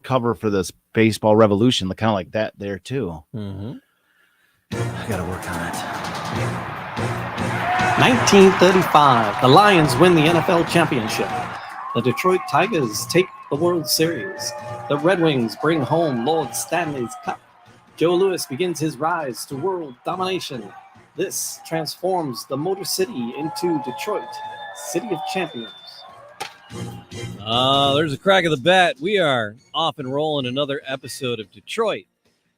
cover for this baseball revolution, kind of like that there too. Mm-hmm. I got to work on it. 1935, the Lions win the NFL championship. The Detroit Tigers take the World Series. The Red Wings bring home Lord Stanley's Cup. Joe Louis begins his rise to world domination. This transforms the Motor City into Detroit, City of Champions. There's a crack of the bat. We are off and rolling another episode of Detroit,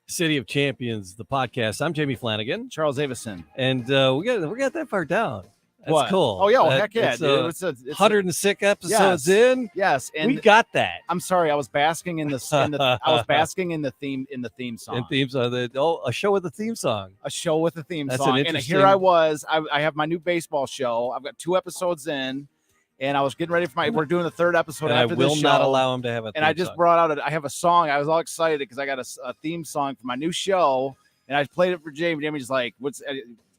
City of Champions, the podcast. I'm Jamie Flanagan. Charles Avison. And we got that far down. That's what? cool. Oh, yeah. Heck yeah, dude. It's 106 episodes in. Yes. And we got that. I'm sorry. I was basking in the theme song. A show with a theme song. A show with a theme That's song. An and here I was. I have my new baseball show. I've got 2 episodes in. And I was getting ready for we're doing the 3rd episode and after this show. I will not allow him to have a theme And I just song. brought out I have a song. I was all excited because I got a theme song for my new show. And I played it for Jamie. Jamie's like,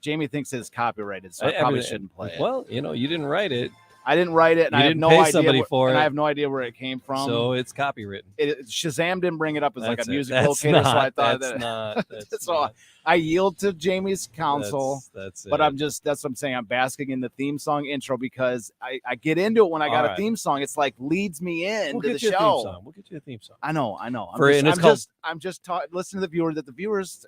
Jamie thinks it's copyrighted, so I probably shouldn't play it. Well, you didn't write it. I didn't write it, and I have no idea for it. I have no idea where it came from. So it's copywritten. Shazam didn't bring it up as like a music That's locator, not, so I thought that's that. not. That's so not. I yield to Jamie's counsel. That's but it. that's what I'm saying. I'm basking in the theme song intro because I get into it when I got a theme song. It's like leads me in to the show. We'll get you a theme song. I know. I'm just listening to the viewer that the viewers.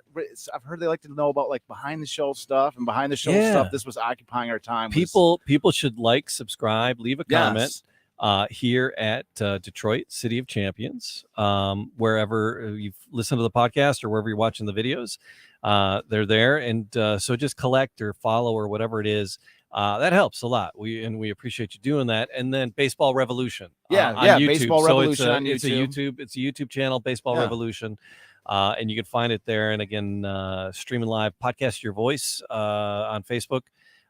I've heard they like to know about like behind the show stuff and behind the show stuff. This was occupying our time. People should like, subscribe, leave a comment. Here at Detroit, City of Champions, wherever you've listened to the podcast or wherever you're watching the videos, they're there. And so just collect or follow or whatever it is. That helps a lot. We appreciate you doing that. And then Baseball Revolution. On YouTube. Baseball Revolution on YouTube. It's a YouTube channel, Baseball Revolution. And you can find it there. And again, streaming live, Podcast Your Voice on Facebook.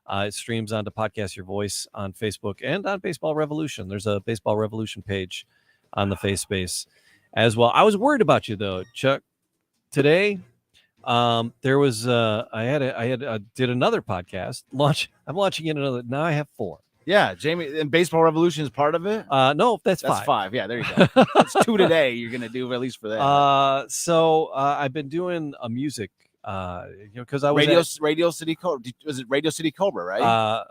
It streams onto Podcast Your Voice on Facebook and on Baseball Revolution. There's a Baseball Revolution page on the FaceSpace as well. I was worried about you though, Chuck. Today, there was I did another podcast launch. I'm launching in another. Now I have 4. Yeah, Jamie, and Baseball Revolution is part of it. No, that's 5. That's 5. Yeah, there you go. That's 2 today. You're gonna do at least for that. So I've been doing a music. Because I was Radio City Cobra. Was it Radio City Cobra, right?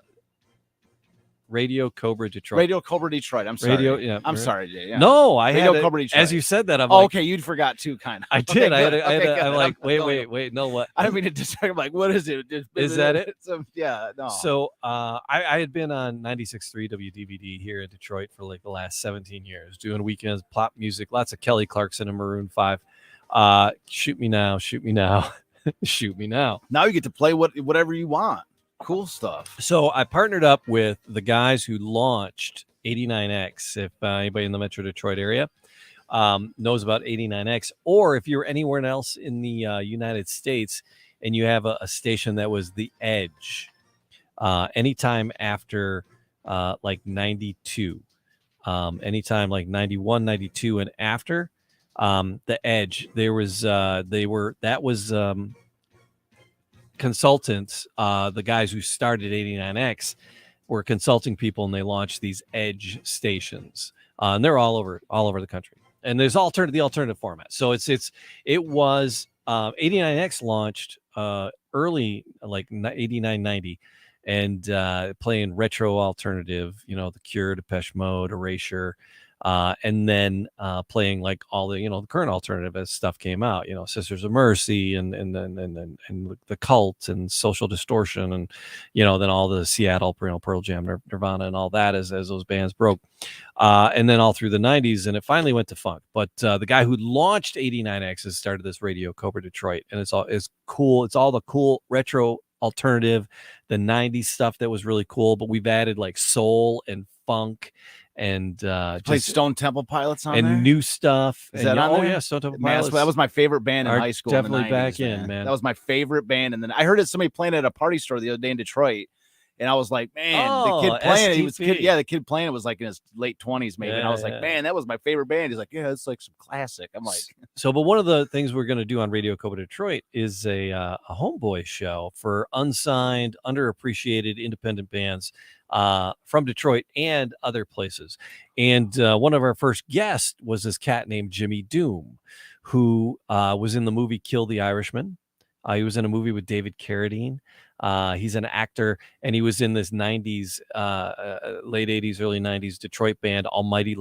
Radio Cobra Detroit. Radio Cobra Detroit. I'm sorry. I'm sorry, Jay. Yeah. No, I Radio had Cobra Detroit. As you said that, I'm okay. You'd forgot too, kind of. I did. Okay, I'm like, wait. No, what? I don't mean to distract. I'm like, what is it? Is that it? Yeah. No. So I had been on 96.3 WDVD here in Detroit for like the last 17 years, doing weekends, pop music, lots of Kelly Clarkson and Maroon 5. Shoot me now. Shoot me now. Shoot me now. Now you get to play whatever you want. Cool stuff. So I partnered up with the guys who launched 89X. If anybody in the Metro Detroit area knows about 89X, or if you're anywhere else in the United States and you have a station that was the Edge, anytime after like 92, anytime like 91, 92 and after, the Edge, consultants, the guys who started 89X were consulting people, and they launched these Edge stations, and they're all over the country. And there's the alternative format. So it was 89X launched early, like 89, 90, and playing retro alternative, The Cure, Depeche Mode, Erasure. And then playing like all the the current alternative as stuff came out, Sisters of Mercy and the Cult and Social Distortion and then all the Seattle, Pearl Jam, Nirvana and all that as those bands broke, and then all through the 90s, and it finally went to funk. But the guy who launched 89X has started this Radio Cobra Detroit, and it's cool. It's all the cool retro alternative, the 90s stuff that was really cool, but we've added like soul and funk and played Stone Temple Pilots on and there? New stuff. Is that on there? Yeah, Stone Temple Pilots. That was my favorite band in high school. Definitely in the 90s, back in, man. That was my favorite band. And then I heard somebody playing at a party store the other day in Detroit. And I was like, man, the kid playing it, the kid playing it was like in his late 20s, maybe. And I was like, man, that was my favorite band. He's like, yeah, it's like some classic. I'm like, so, but one of the things we're going to do on Radio Copa Detroit is a homeboy show for unsigned, underappreciated independent bands from Detroit and other places. And one of our first guests was this cat named Jimmy Doom, who was in the movie Kill the Irishman. He was in a movie with David Carradine. He's an actor, and he was in this 90s, late 80s, early 90s Detroit band, Almighty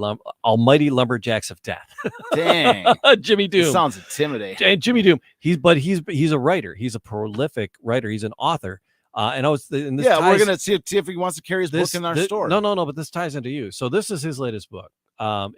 Lumberjacks of Death. Dang. Jimmy Doom. It sounds intimidating. And Jimmy Doom, he's a writer. He's a prolific writer. He's an author. And I was in this. We're gonna see if he wants to carry his book in our store. No, but this ties into you. So this is his latest book.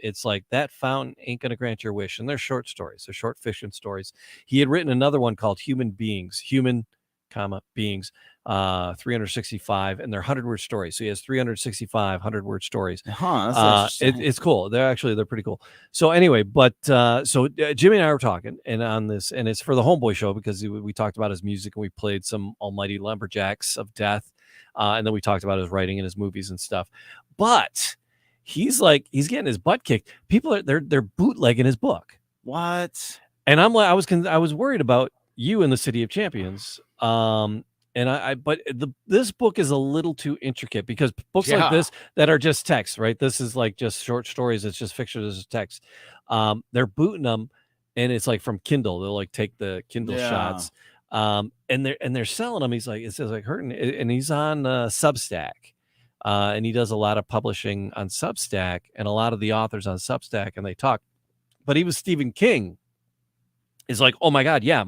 It's like That Fountain Ain't Gonna Grant Your Wish, and they're short stories. They're short fiction stories. He had written another one called Human, Beings, 365, and they're 100-word stories. So he has 365 100-word stories. That's it's cool. They're pretty cool. So anyway, but Jimmy and I were talking, and on this, and it's for the Homeboy Show because we talked about his music and we played some Almighty Lumberjacks of Death, and then we talked about his writing and his movies and stuff. But he's getting his butt kicked. People they're bootlegging his book. What? And I'm like, I was worried about you in the City of Champions. This book is a little too intricate because books like this that are just text, right? This is like just short stories. It's just fiction. This is text. They're booting them, and it's like from Kindle. They'll like take the Kindle shots, and they're selling them. He's like, it says like hurting, and he's on Substack, and he does a lot of publishing on Substack, and a lot of the authors on Substack, and they talk. But he was Stephen King. Is like, oh my God, yeah,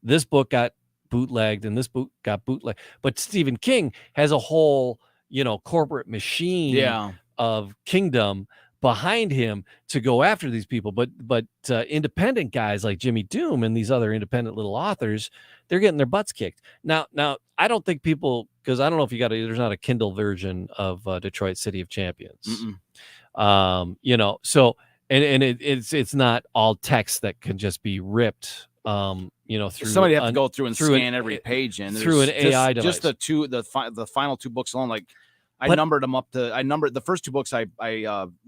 this book got bootlegged and this book got bootlegged. But Stephen King has a whole, corporate machine of kingdom behind him to go after these people. But independent guys like Jimmy Doom and these other independent little authors, they're getting their butts kicked. Now I don't think people, because I don't know if there's not a Kindle version of Detroit City of Champions. So. And it's not all text that can just be ripped, through somebody have to go through and scan every page in through an AI device. Just the final two books alone. Like I numbered them up the first two books I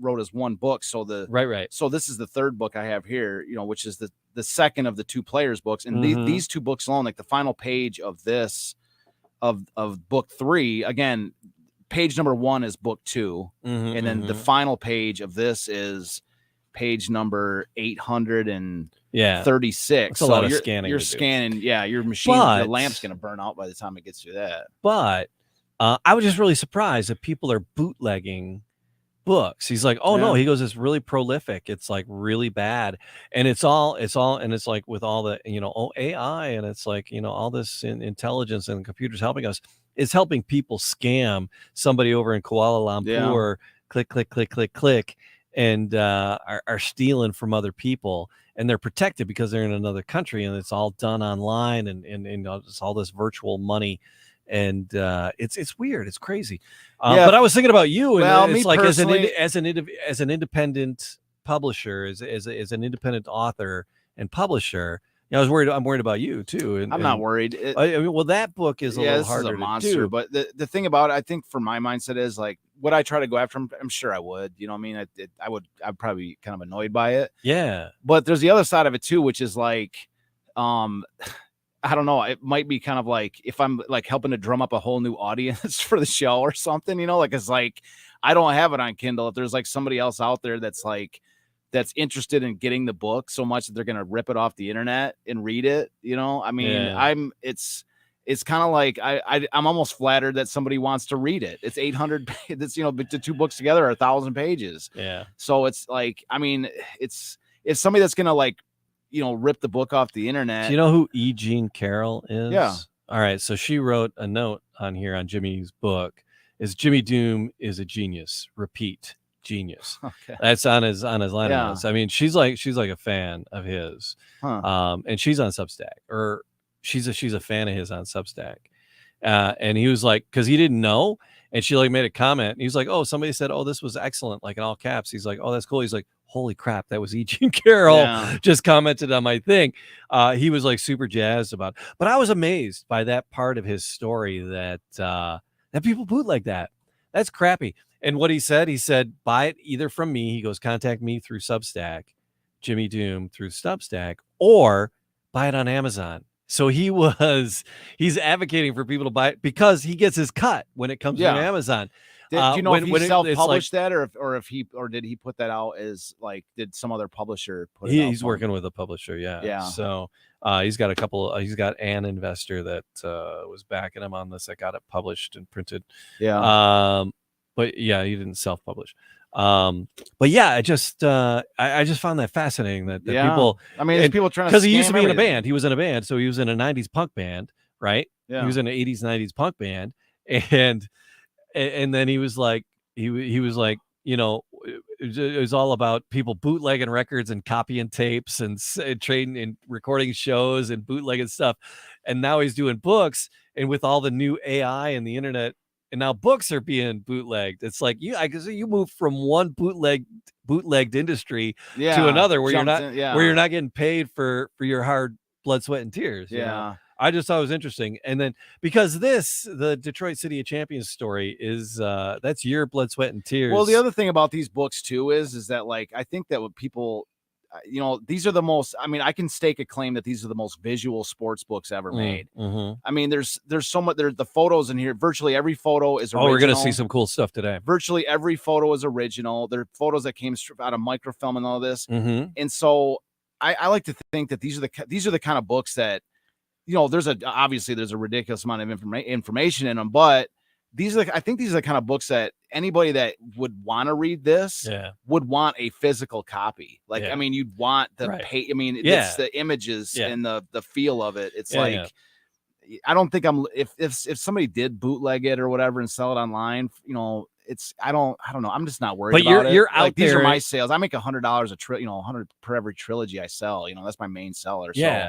wrote as one book. So right. So this is the third book I have here, which is the second of the two players books. And these two books alone, like the final page of this of book 3, again, page number 1 is book 2, and then the final page of this is page number 836. It's a lot of scanning. You're scanning. Yeah, your machine, the lamp's going to burn out by the time it gets through that. But I was just really surprised that people are bootlegging books. He's like, oh no, he goes, it's really prolific. It's like really bad, and it's all, and it's like with all the AI, and it's like all this intelligence and computers helping us. It's helping people scam somebody over in Kuala Lumpur. Click. And are stealing from other people, and they're protected because they're in another country, and it's all done online, and it's all this virtual money, and it's weird, it's crazy. But I was thinking about you, and it's like as an independent publisher, as an independent author and publisher. I'm worried about you too. And I'm not worried. That book is a little harder is a monster, to do. But the thing about it, I think for my mindset is like, would I try to go after him? I'm sure I would. You know what I mean? I'd probably be kind of annoyed by it. Yeah. But there's the other side of it too, which is like, I don't know. It might be kind of like if I'm like helping to drum up a whole new audience for the show or something, it's like, I don't have it on Kindle. If there's like somebody else out there that's interested in getting the book so much that they're going to rip it off the internet and read it. It's kind of like, I'm almost flattered that somebody wants to read it. It's 800, the two books together are 1,000 pages. Yeah. So it's like, it's somebody that's going to rip the book off the internet. Do you know who E. Jean Carroll is? Yeah. All right. So she wrote a note on here on Jimmy's book is Jimmy Doom is a genius. Repeat. Genius. Okay. That's on his liner notes. I mean, she's like a fan of his, and she's on Substack, or she's a fan of his on Substack, and he was like, because he didn't know, and she like made a comment, and he was like, oh, somebody said, oh, this was excellent, like in all caps. He's like, oh, that's cool. He's like, holy crap, that was E. Jean Carroll just commented on my thing. He was like super jazzed about it. But I was amazed by that part of his story that that people bootleg that. That's crappy. And what he said, buy it either from me. He goes, contact me through Substack, Jimmy Doom through Substack, or buy it on Amazon. So he's advocating for people to buy it because he gets his cut when it comes from Amazon. Do you know if he self-published that, or did he put that out as like, did some other publisher put it out? He's working with a publisher, yeah. So he's got he's got an investor that was backing him on this, that got it published and printed. Yeah. But yeah, he didn't self-publish. But yeah, I just found that fascinating that people. I mean, people trying to, because he used to be in a band. He was in a band, so he was in a '90s punk band, right? Yeah. He was in an '80s, '90s punk band, and then he was like, he was like, you know, it was all about people bootlegging records and copying tapes and trading and recording shows and bootlegging stuff. And now he's doing books, and with all the new AI and the internet, and now books are being bootlegged. It's like you move from one bootlegged industry to another where you're not getting paid for your hard blood, sweat, and tears. Yeah. You know? I just thought it was interesting. And then because the Detroit City of Champions story is that's your blood, sweat, and tears. Well, the other thing about these books too is that, like, I think that what people, you know, these are the most, I mean, I can stake a claim that these are the most visual sports books ever made. Mm-hmm. I mean, there's so much, there's the photos in here. Virtually every photo is original. Oh, we're going to see some cool stuff today. Virtually every photo is original. They're photos that came out of microfilm and all this. Mm-hmm. And so I like to think that these are the kind of books that, you know, obviously there's a ridiculous amount of information in them, but I think these are the kind of books that anybody that would want to read this would want a physical copy. Like, I mean, you'd want the page. I mean, it's the images and the feel of it. It's I don't think if somebody did bootleg it or whatever and sell it online, you know, I don't know. I'm just not worried about it. You're out like, there. These are my sales. I make $100 $100 per every trilogy I sell. You know, that's my main seller. So.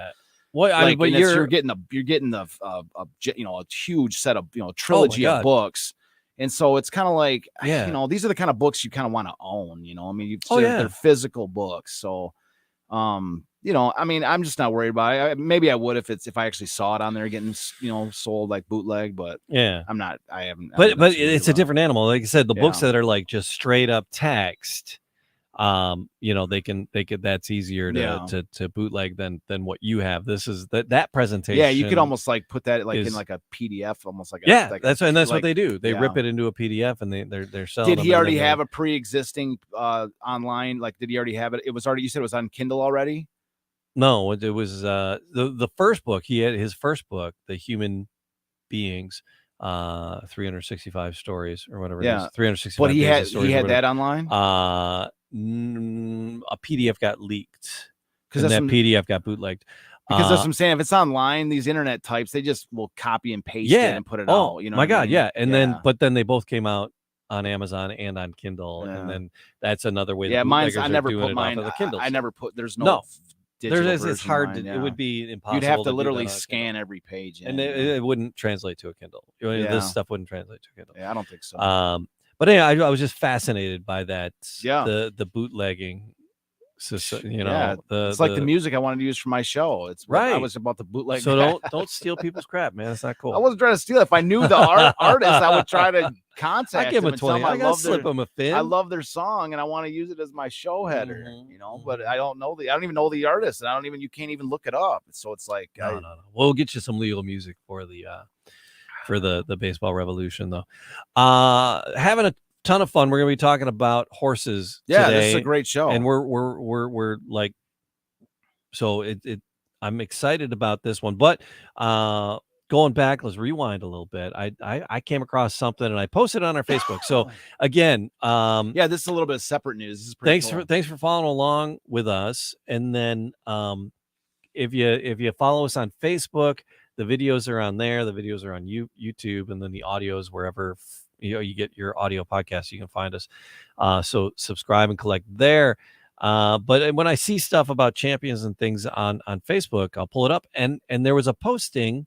Well, I mean, but you're getting a you know, a huge set of, you know, trilogy of books, and so it's kind of like, you know, these are the kind of books you kind of want to own. You know, I mean, they're physical books, so you know, I mean, I'm just not worried about it. Maybe I would if I actually saw it on there getting, you know, sold like bootleg, but I'm not. I haven't. But it's a different animal. Like I said, the books that are like just straight up text. You know, they can that's easier to bootleg than what you have. This is that presentation. Yeah, you could almost like put that like in like a PDF, almost like that's what they do. They rip it into a PDF and they're selling. Did he already have a pre-existing online? Like, did he already have it? It was already, you said it was on Kindle already? No, it was the first book. He had his first book, The Human Beings. 365 stories or whatever. Yeah, 365. But he had that online. A PDF got leaked because that PDF got bootlegged. Because that's what I'm saying. If it's online, these internet types, they just will copy and paste it and put it out. You know, my God, And then they both came out on Amazon and on Kindle, and then that's another way. Yeah, mine's. I never put mine on the Kindle. I never put. There's no. It's hard to. It would be impossible. You'd have to literally scan every page, and it wouldn't translate to a Kindle. This stuff wouldn't translate to a Kindle. Yeah, I don't think so. But anyway, I was just fascinated by that. Yeah, the bootlegging. So, you know, it's like the music I wanted to use for my show. It's right. I was about the bootleg. So don't steal people's crap, man. It's not cool. I wasn't trying to steal it. If I knew the artist, I would try to contact. I give them a 20. I gotta slip them a fin. I love their song and I want to use it as my show header. You know, but I don't even know the artist, and you can't even look it up. So it's like no. We'll get you some legal music for the baseball revolution though. Having a ton of fun. We're gonna be talking about horses today. This is a great show, and we're like, so I'm excited about this one. But going back, let's rewind a little bit. I came across something and I posted it on our Facebook. So again, this is a little bit of separate news. This is pretty cool. Thanks for following along with us. And then if you follow us on Facebook, the videos are on there. The videos are on YouTube, and then the audio is wherever you get your audio podcast. You can find us. So subscribe and collect there. But when I see stuff about champions and things on Facebook, I'll pull it up. And there was a posting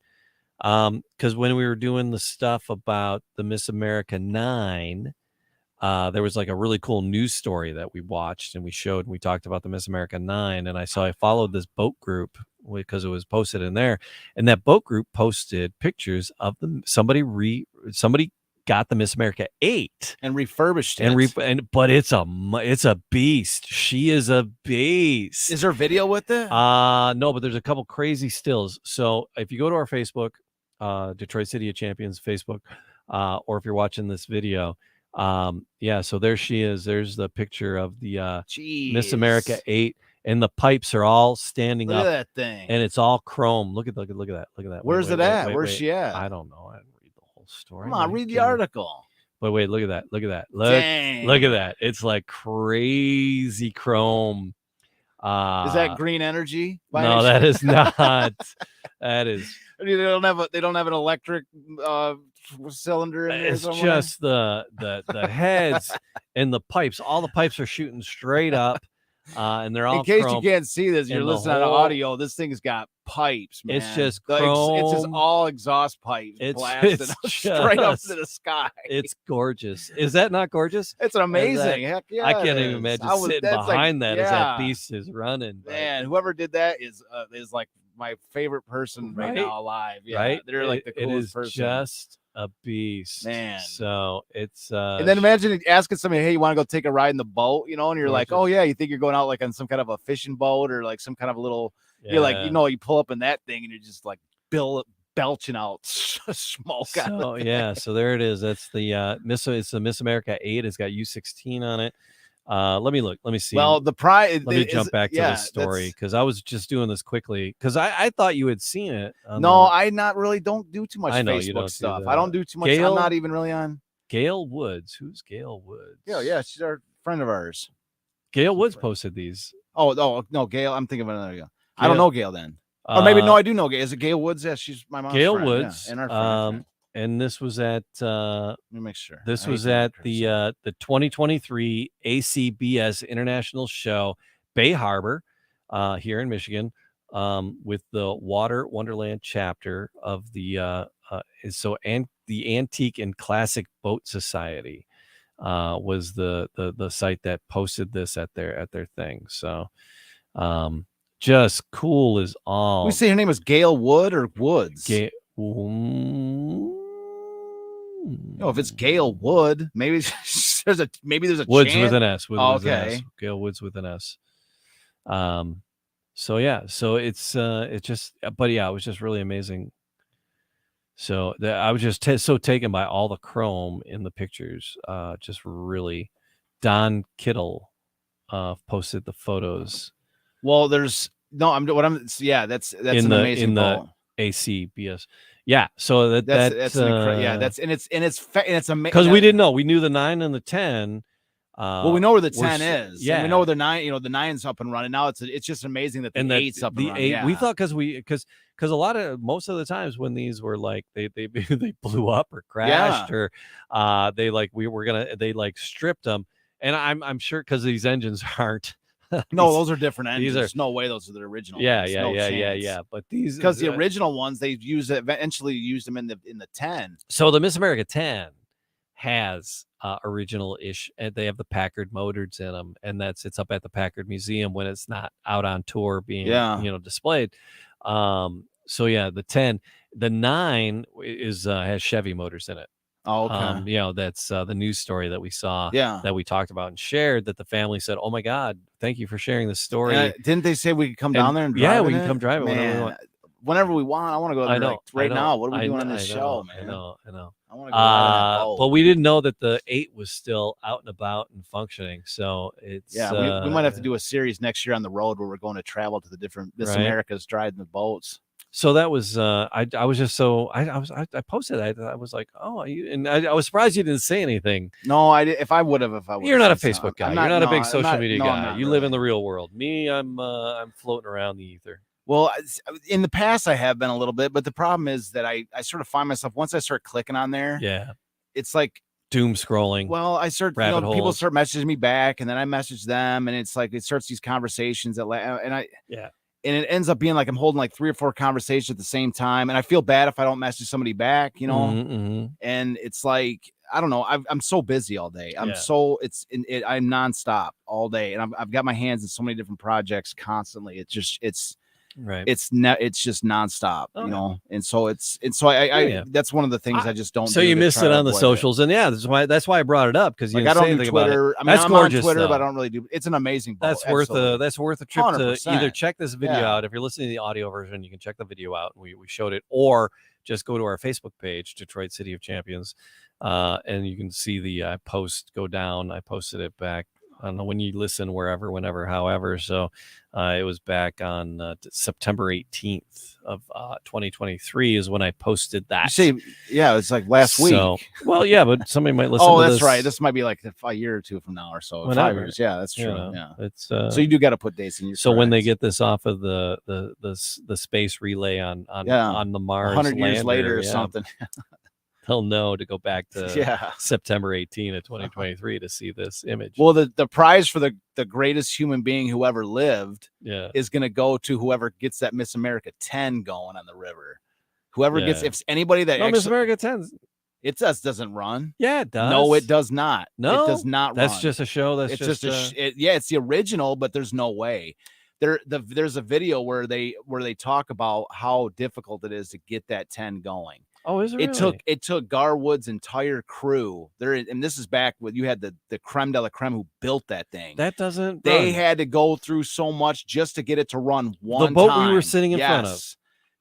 because when we were doing the stuff about the Miss America 9, there was like a really cool news story that we watched and we showed, and we talked about the Miss America 9. And I followed this boat group because it was posted in there, and that boat group posted pictures of somebody got the Miss America 8 and refurbished it. But it's a beast. She is a beast. Is there video with it? No, but there's a couple crazy stills. So if you go to our Facebook, Detroit City of Champions Facebook, or if you're watching this video, so there she is. There's the picture of the Miss America 8, and the pipes are all standing Look up. at that thing, and it's all chrome. Look at that. Look at that. Where's it at? Where's she at? I don't know. I didn't read the whole story. Come on, read the article. But wait, look at that. Look at that. Dang. Look at that. It's like crazy chrome. Is that green energy? No, that is not. That is. They don't have an electric cylinder in there. It's just the heads and the pipes. All the pipes are shooting straight up, and they're all. In case chrome. you can't see this, you're listening to audio. This thing's got pipes, man. It's just chrome. It's just all exhaust pipes blasted straight up to the sky. It's gorgeous. Is that not gorgeous? It's amazing. Heck yeah! I can't even imagine sitting behind that as that beast is running. Man, whoever did that is like my favorite person right now alive. Yeah, right? They're like the coolest person. It is just a beast, man. So it's and then imagine asking somebody, hey, you want to go take a ride in the boat, and you're like, oh yeah, you think you're going out like on some kind of a fishing boat or like some kind of a little, you're like, you pull up in that thing and you're just like belching out smoke. So yeah, so there it is. That's the it's the Miss America 8. It's got U16 on it. Let me look. Let me see. Well, the prize. Let me jump back to the story because I was just doing this quickly because I thought you had seen it. I not really don't do too much Facebook don't stuff. I don't do too much. I'm not even really on. Gail Woods. Who's Gail Woods? Yeah, she's our friend of ours. Gail Woods posted these. Oh no, Gail. I'm thinking of another Gail. I don't know Gail then. Or maybe I do know Gail. Is it Gail Woods? Yeah, she's my mom's Gail friend. Woods. Yeah, and our friend. And this was at let me make sure. This was at the 2023 ACBS International Show, Bay Harbor, here in Michigan, with the Water Wonderland chapter of the the Antique and Classic Boat Society was the site that posted this at their thing. So just cool as all. We say her name was Gail Wood or Woods. If it's Gail Wood, maybe there's a Woods chance. with an S. Okay, Gail Woods with an S. So yeah, so it was just really amazing. So I was just so taken by all the chrome in the pictures. Just really, Don Kittle posted the photos. Well, that's an amazing boat. ACBS. Yeah, so that's amazing because we didn't know. We knew the 9 and the 10. Well, we know where the 10 is. Yeah, and we know the 9. The 9's up and running now. It's just amazing that the 8's up and running. 8, we thought because most of the times when these were like they blew up or crashed or they stripped them, and I'm sure because these engines aren't. No, those are different engines. There's no way those are the original. Yeah. But these because the original ones they eventually used them in the 10. So the Miss America 10 has original-ish, and they have the Packard motors in them, and it's up at the Packard Museum when it's not out on tour being displayed. So yeah, the 10, the 9 has Chevy motors in it. Oh, okay. That's the news story that we saw. Yeah, that we talked about and shared. That the family said, "Oh my God, thank you for sharing this story." Didn't they say we could come down there and drive we can come drive it whenever we want. I want to go there now. What are we doing on this show, man? I know. I want to go but we didn't know that the 8 was still out and about and functioning. So it's we might have to do a series next year on the road where we're going to travel to the different Miss Americas driving the boats. So that was I was just so I posted that I was like, oh, I was surprised you didn't say anything. No, I did. If I would have, you're not a Facebook guy. You're not a big social media guy. You live in the real world. Me, I'm floating around the ether. Well, in the past I have been a little bit, but the problem is that I sort of find myself once I start clicking on there. Yeah, it's like doom scrolling. Well, I start people start messaging me back, and then I message them, and it's like it starts these conversations and it ends up being like I'm holding like 3 or 4 conversations at the same time. And I feel bad if I don't message somebody back, Mm-hmm. And it's like, I don't know. I'm so busy all day. I'm nonstop all day. And I've got my hands in so many different projects constantly. It's Right. it's just nonstop, Oh, you yeah. know. And so I that's one of the things I just don't. So do you to missed try it to on the avoid socials, and yeah, that's why I brought it up, because you Like, didn't I say don't do anything about it. Twitter. I mean, That's I'm gorgeous, on Twitter, though. but I don't really do. It's an amazing boat. That's Absolutely. worth a trip to 100%. either check this video Yeah. out. If you're listening to the audio version, you can check the video out. We showed it, or just go to our Facebook page, Detroit City of Champions, and you can see the post go down. I posted it back. I don't know when you listen, wherever, whenever, however. So it was back on September 18th of 2023 is when I posted that. You say, yeah, it's like last week. Well, yeah, but somebody might listen. Oh, to that's this right. This might be like a year or two from now or so. Whenever. 5 years. Yeah, that's true. You know, yeah. It's So you do got to put dates in your. so when they get this off of the space relay on the Mars 100 years lander, later or something. they'll know to go back to Yeah. September 18 of 2023 to see this image. Well, the prize for the greatest human being who ever lived yeah, is going to go to whoever gets that Miss America 10 going on the river. Whoever gets, Yeah. if anybody that no, actually, Miss America 10. it doesn't run. Yeah, it does. No, it does not. No, it does not That's run. just a show. That's It's just just yeah, it's the original, but there's no way. There's a video where they talk about how difficult it is to get that 10 going. oh, is it? Really? It took Garwood's entire crew there, and this is back when you had the creme de la creme who built that thing. That doesn't. They run. had to go through so much just to get it to run one. The boat time. we were sitting in front of.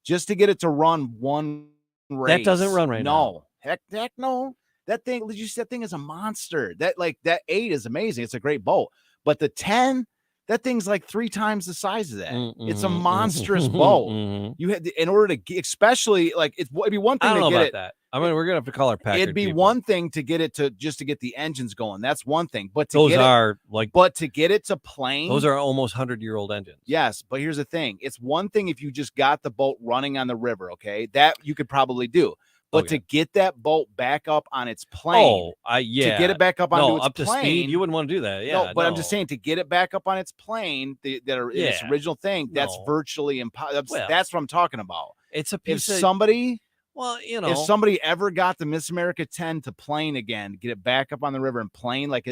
Just to get it to run one race. That doesn't run right now. Heck no. That thing, did you see that thing is a monster. That 8 is amazing. It's a great boat, but the 10. That thing's like 3 times the size of that. It's a monstrous boat. You had in order to get, especially like it'd be one thing I don't to know get about it. that. I mean, we're gonna have to call our Packard. It'd be people. one thing to get it to get the engines going. That's one thing. But to Those get are like. but to get it to plane, Those are almost 100-year-old engines. yes. But here's the thing: it's one thing if you just got the boat running on the river. Okay, that you could probably do. But to get that boat back up on its plane, to get it back up onto its up to plane, speed, you wouldn't want to do that. Yeah, no, but I'm just saying to get it back up on its plane, its original thing, that's virtually impossible. That's what I'm talking about. It's a If piece of somebody, if somebody ever got the Miss America 10 to plane again, get it back up on the river and plane, like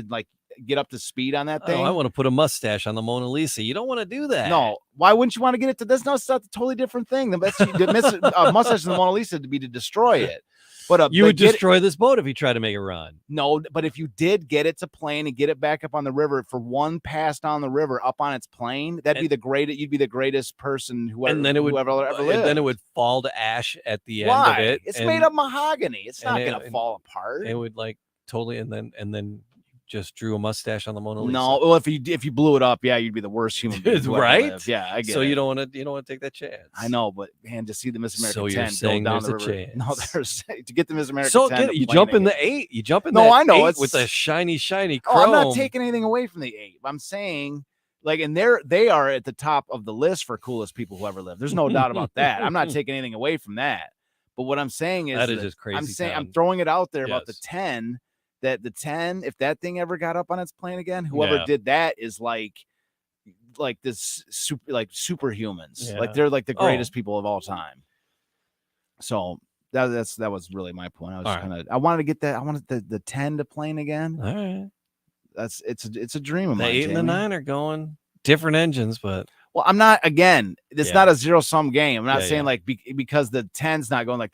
get up to speed on that thing. I want to put a mustache on the Mona Lisa. You don't want to do that. No, why wouldn't you want to get it to this? No, it's not a totally different thing. The mustache on the Mona Lisa to be to destroy it. But you would destroy this boat if you tried to make it run. No, but if you did get it to plane and get it back up on the river for one pass down the river up on its plane, you'd be the greatest person whoever ever lived. Then it would fall to ash at the end of it. It's made of mahogany. It's not going to fall apart. It would totally, and then just drew a mustache on the Mona Lisa. No, well, if you blew it up, yeah, you'd be the worst human being, right? Yeah, I get so it. you don't want to take that chance. I know, but man, to see the Miss America 10 you're saying go down there's the a river. chance. No, there's to get the Miss America 10. You jump in the 8. You jump in. No, I know it's with the shiny chrome. Oh, I'm not taking anything away from the 8. I'm saying. And they are at the top of the list for coolest people who ever lived. There's no doubt about that. I'm not taking anything away from that. But what I'm saying is that is just crazy. I'm throwing it out there about the 10. That the 10, if that thing ever got up on its plane again, whoever did that is like this superhumans. Yeah. Like they're like the greatest people of all time. So that was really my point. I wanted to get that. I wanted the 10 to plane again. All right. It's a dream of mine. The 8 and the 9 are going different engines, but well, I'm not, again, it's not a zero-sum game. I'm not saying because the 10's not going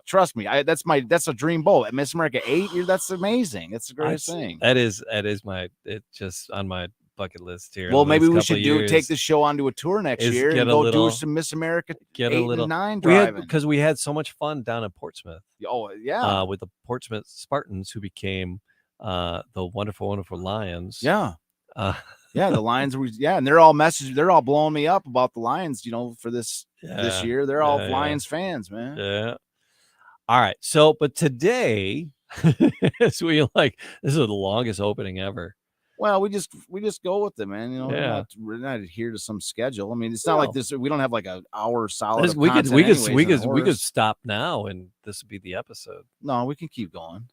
trust me. That's a dream boat. Miss America 8, that's amazing. It's the greatest thing. That is it's just on my bucket list here. Well, maybe we should take the show onto a tour next year and go do some Miss America 8 and 9 driving. Because we had so much fun down in Portsmouth. Oh, yeah. With the Portsmouth Spartans, who became the wonderful, wonderful Lions. Yeah. Yeah, the Lions and they're all blowing me up about the Lions, for this year. They're all Lions fans, man. Yeah. All right. So, but today, this is the longest opening ever. Well, we just go with it, man. We're not adhere to some schedule. I mean, it's not like this. We don't have like an hour solid. We could stop now, and this would be the episode. No, we can keep going.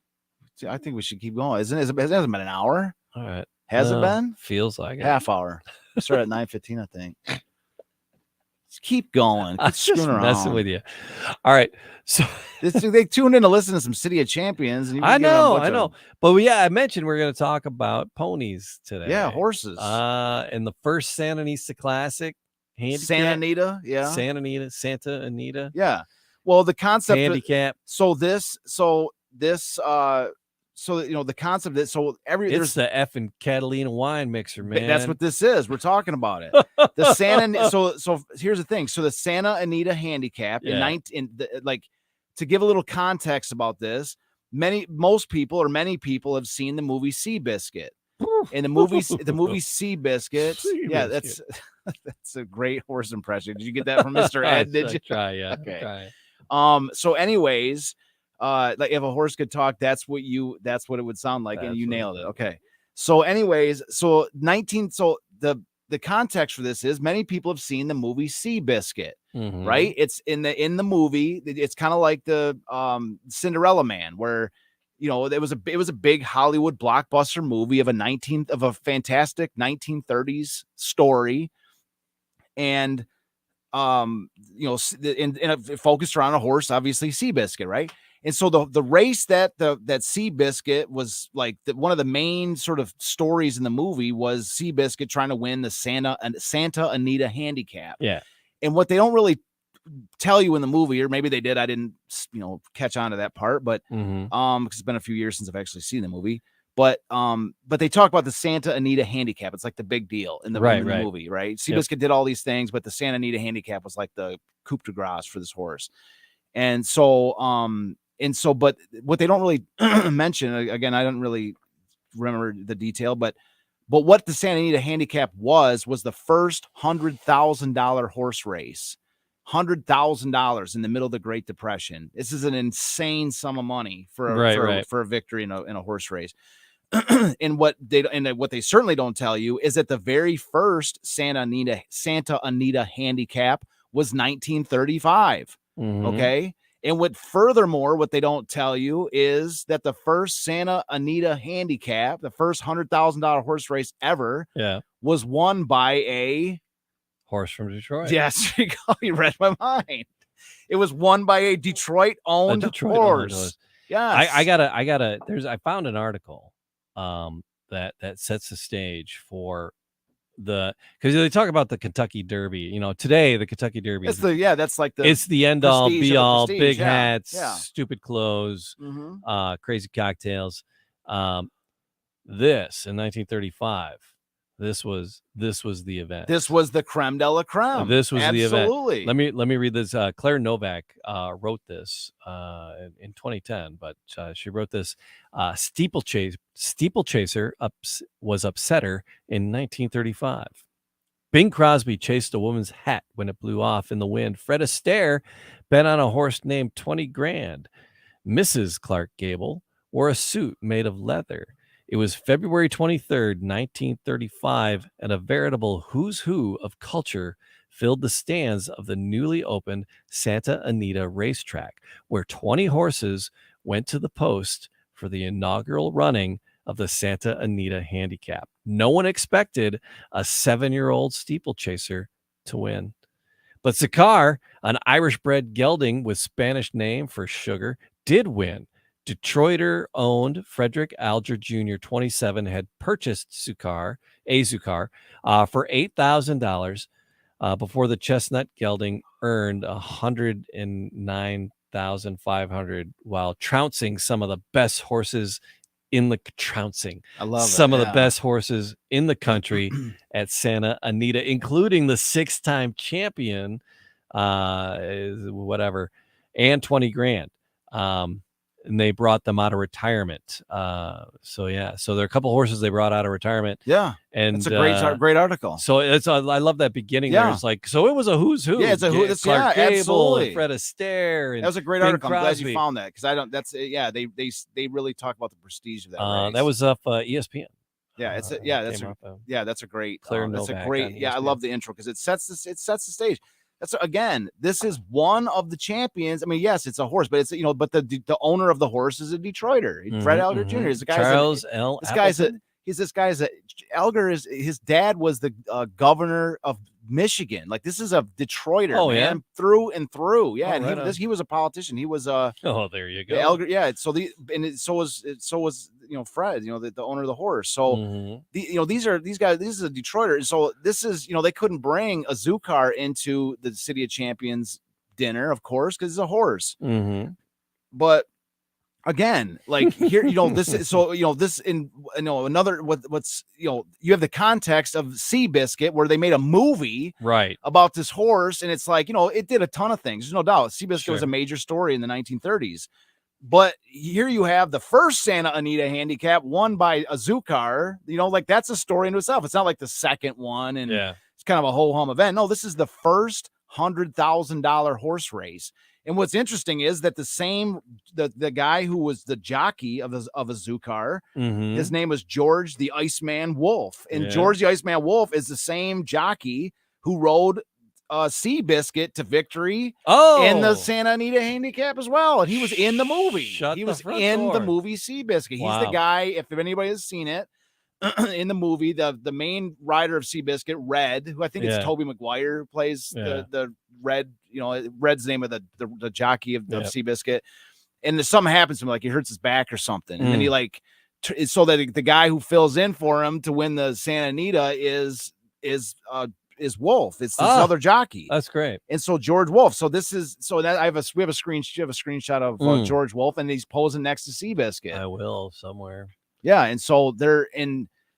I think we should keep going. It hasn't been an hour. All right. Has it been? Feels like half hour. We started at 9:15, I think. Just keep going. I'm just messing with you. All right. So they tuned in to listen to some City of Champions. And I know. But I mentioned we're going to talk about ponies today. Yeah, horses. In the first Santa Anita Classic Handicap. Santa Anita, yeah. Santa Anita. Yeah. Well, the concept Handicap. The concept that It's the effing Catalina wine mixer, man. That's what this is. We're talking about it. The Santa. So here's the thing. So the Santa Anita Handicap to give a little context about this, many people have seen the movie Seabiscuit. And the movie Seabiscuit. Yeah, that's a great horse impression. Did you get that from Mr. Ed? Did you? Try, yeah. Okay. Try. So anyways, like if a horse could talk, that's what it would sound like, and you nailed it. Okay. So anyways, the context for this is many people have seen the movie Seabiscuit, right? It's in the movie, it's kind of like the Cinderella Man, where it was a big Hollywood blockbuster movie of a fantastic 1930s story, and it focused around a horse, obviously Seabiscuit, right? And so the race that Seabiscuit was like, one of the main sort of stories in the movie was Seabiscuit trying to win the Santa Anita Handicap. Yeah. And what they don't really tell you in the movie, or maybe they did, I didn't catch on to that part, but because it's been a few years since I've actually seen the movie. But they talk about the Santa Anita Handicap. It's like the big deal in the movie, right? Seabiscuit did all these things, but the Santa Anita Handicap was like the coup de grace for this horse. But what they don't really mention, again, I don't really remember the detail, but what the Santa Anita Handicap was the first $100,000 horse race. $100,000 in the middle of the Great Depression. This is an insane sum of money for a victory in a horse race. And what they certainly don't tell you is that the very first Santa Anita Handicap was 1935. Okay. And what they don't tell you is that the first Santa Anita Handicap, the first $100,000 horse race ever, was won by a horse from Detroit. Yes, you read my mind. It was won by a Detroit-owned horse. Yes. I found an article that sets the stage for because they talk about the Kentucky Derby. Today the Kentucky Derby it's the end all be all, big hats, yeah. stupid clothes, crazy cocktails. This in 1935, this was the event. This was the creme de la creme. This was Absolutely. the event. Let me read this. Claire Novak wrote this in 2010, but she wrote this. Steeplechaser was upsetter in 1935. Bing Crosby chased a woman's hat when it blew off in the wind. Fred Astaire bet on a horse named 20 grand. Mrs. Clark Gable wore a suit made of leather. It was February 23rd, 1935, and a veritable who's who of culture filled the stands of the newly opened Santa Anita racetrack, where 20 horses went to the post for the inaugural running of the Santa Anita Handicap. No one expected a 7-year-old steeplechaser to win. But Azucar, an Irish-bred gelding with Spanish name for sugar, did win. Detroiter-owned Frederick Alger Jr., 27, had purchased Azucar for $8,000 before the chestnut gelding earned $109,500 while trouncing some of the best horses in the trouncing. I love some of the best horses in the country at Santa Anita, including the 6-time champion, and 20 grand. And they brought them out of retirement. So there are a couple horses they brought out of retirement. Yeah, and it's a great article. So I love that beginning. Yeah, there. It's like, so it was a who's who. Yeah, it's a who. Clark Gable, absolutely. And Fred Astaire. And that was a great Bing article. Crosby. I'm glad you found that because I don't. That's They really talk about the prestige of that race. That was up ESPN. Yeah, that's a great. Claire that's a Novak great. Yeah, I love the intro because it sets the stage. This is one of the champions. I mean, yes, it's a horse, but it's but the owner of the horse is a Detroiter. Fred Alger Jr. is the guy. Charles L. This guy's this guy's Elgar is his dad was the governor of Michigan. Like this is a Detroiter, man, through and through. Yeah, and he was a politician. He was oh, there you go. Elgar, yeah. So so was Fred, the owner of the horse. So these guys. This is a Detroiter. So this is they couldn't bring Azucar into the City of Champions dinner, of course, because it's a horse. But again, like here, this is this in another what's you have the context of Seabiscuit where they made a movie about this horse, and it's like it did a ton of things. There's no doubt Seabiscuit was a major story in the 1930s. But here you have the first Santa Anita Handicap won by Azucar. Like that's a story into itself. It's not like the second one and it's kind of a ho-hum event. No, this is the first $100,000 horse race. And what's interesting is that the guy who was the jockey of Azucar, his name was George the Iceman Wolf. And George the Iceman Wolf is the same jockey who rode Seabiscuit to victory in the Santa Anita Handicap as well. And he was in the movie. The movie Seabiscuit. He's the guy, if anybody has seen it, in the movie, the main rider of Seabiscuit, Red, who I think it's Toby Maguire, plays the Red, Red's name of the jockey of Seabiscuit. And something happens to him, like he hurts his back or something. And then he so that the guy who fills in for him to win the Santa Anita is Wolf. It's this other jockey. That's great. And so George Wolf. So we have a screenshot of George Wolf, and he's posing next to Seabiscuit. I will somewhere. Yeah, and so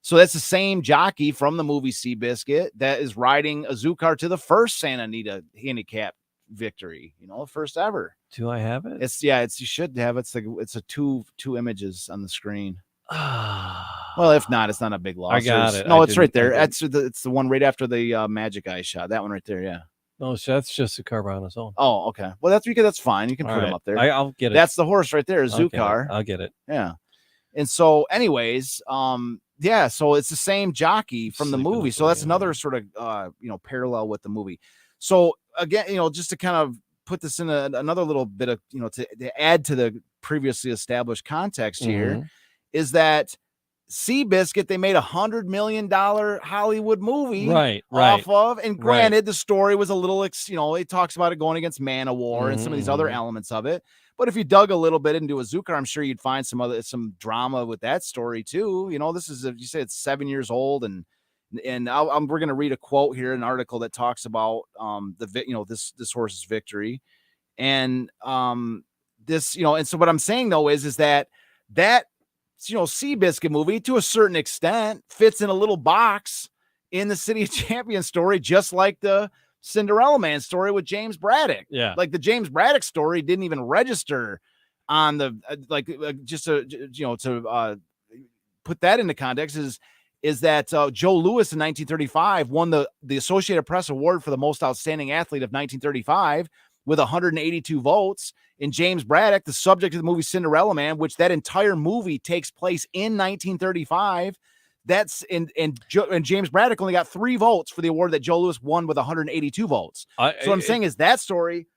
so that's the same jockey from the movie Seabiscuit that is riding Azucar to the first Santa Anita Handicap victory. First ever. Do I have it? You should have it. It's a two images on the screen. Well, if not, it's not a big loss. I got it. No, it's right there. It's the one right after the Magic Eye shot. That one right there. Yeah. No, so that's just a Carver on its own. Oh, okay. Well, that's fine. You can put him up there. I'll get it. That's the horse right there, Azucar. I'll get it. Yeah. And so, anyways, so it's the same jockey from the movie. So that's another sort of parallel with the movie. So again, just to kind of put this in another little bit of to add to the previously established context here, is that Seabiscuit, they made $100 million Hollywood movie off of, and granted, the story was a little, it talks about it going against Man of War and some of these other elements of it. But if you dug a little bit into Azucar, I'm sure you'd find some drama with that story too. This is, you say it's 7 years old, and we're going to read a quote here, an article that talks about this horse's victory, and this, and so what I'm saying though is that Seabiscuit movie to a certain extent fits in a little box in the City of Champions story, just like the Cinderella Man story with James Braddock. Yeah. Like the James Braddock story didn't even register on the, just to put that into context is that Joe Louis in 1935 won the Associated Press Award for the most outstanding athlete of 1935 with 182 votes. And James Braddock, the subject of the movie Cinderella Man, which that entire movie takes place in 1935, and James Braddock only got 3 votes for the award that Joe Louis won with 182 votes. So what I'm saying is that story,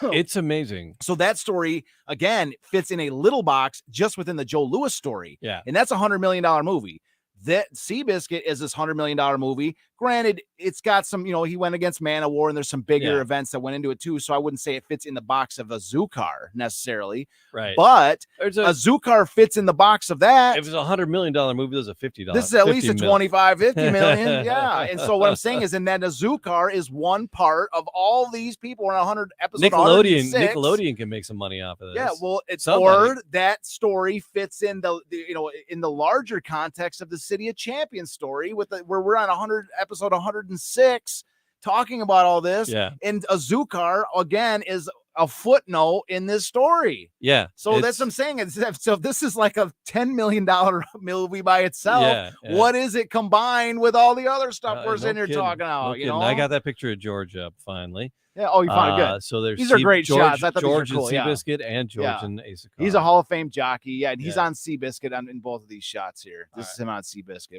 it's amazing. So that story again fits in a little box just within the Joe Louis story. Yeah. And that's $100 million movie. That Seabiscuit is this $100 million movie. Granted, it's got some, he went against Man of War, and there's some bigger events that went into it too. So I wouldn't say it fits in the box of Azucar necessarily. Right. But Azucar fits in the box of that. If it's $100 million movie, there's a $50. This is at least a 25, 50 million. Yeah. And so what I'm saying is, in that Azucar is one part of all these people in 100 episodes. Nickelodeon can make some money off of this. Yeah. Well, or that story fits in in the larger context of the City of Champions story where we're on episode 106 talking about all this. Yeah. And Azucar again is a footnote in this story. Yeah. So that's what I'm saying. So this is like a $10 million movie by itself. Yeah. What is it combined with all the other stuff we're sitting here talking about? I got that picture of George up finally. Yeah. Oh, you found it good. So these are great shots. I thought George these were cool. and Seabiscuit and George and Azucar. He's a Hall of Fame jockey. Yeah. And he's on Seabiscuit in both of these shots here. This is him on Seabiscuit.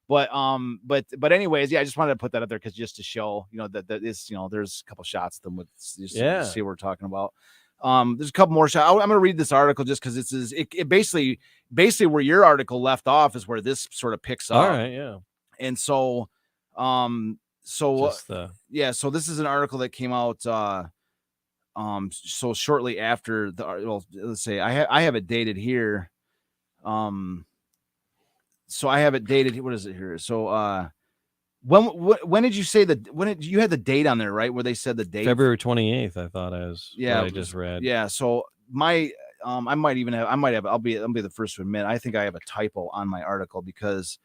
But anyways, I just wanted to put that up there just to show, that is, there's a couple shots of them with just see what we're talking about. There's a couple more shots. I'm going to read this article just because it basically where your article left off is where this sort of picks up. All right, yeah. And so, so this is an article that came out, so shortly after let's say I have it dated here. So I have it dated. What is it here? So, when did you say that? You had the date on there, right? Where they said the date, February 28th. I thought I just read. Yeah. So I might have. I'll be the first to admit. I think I have a typo on my article because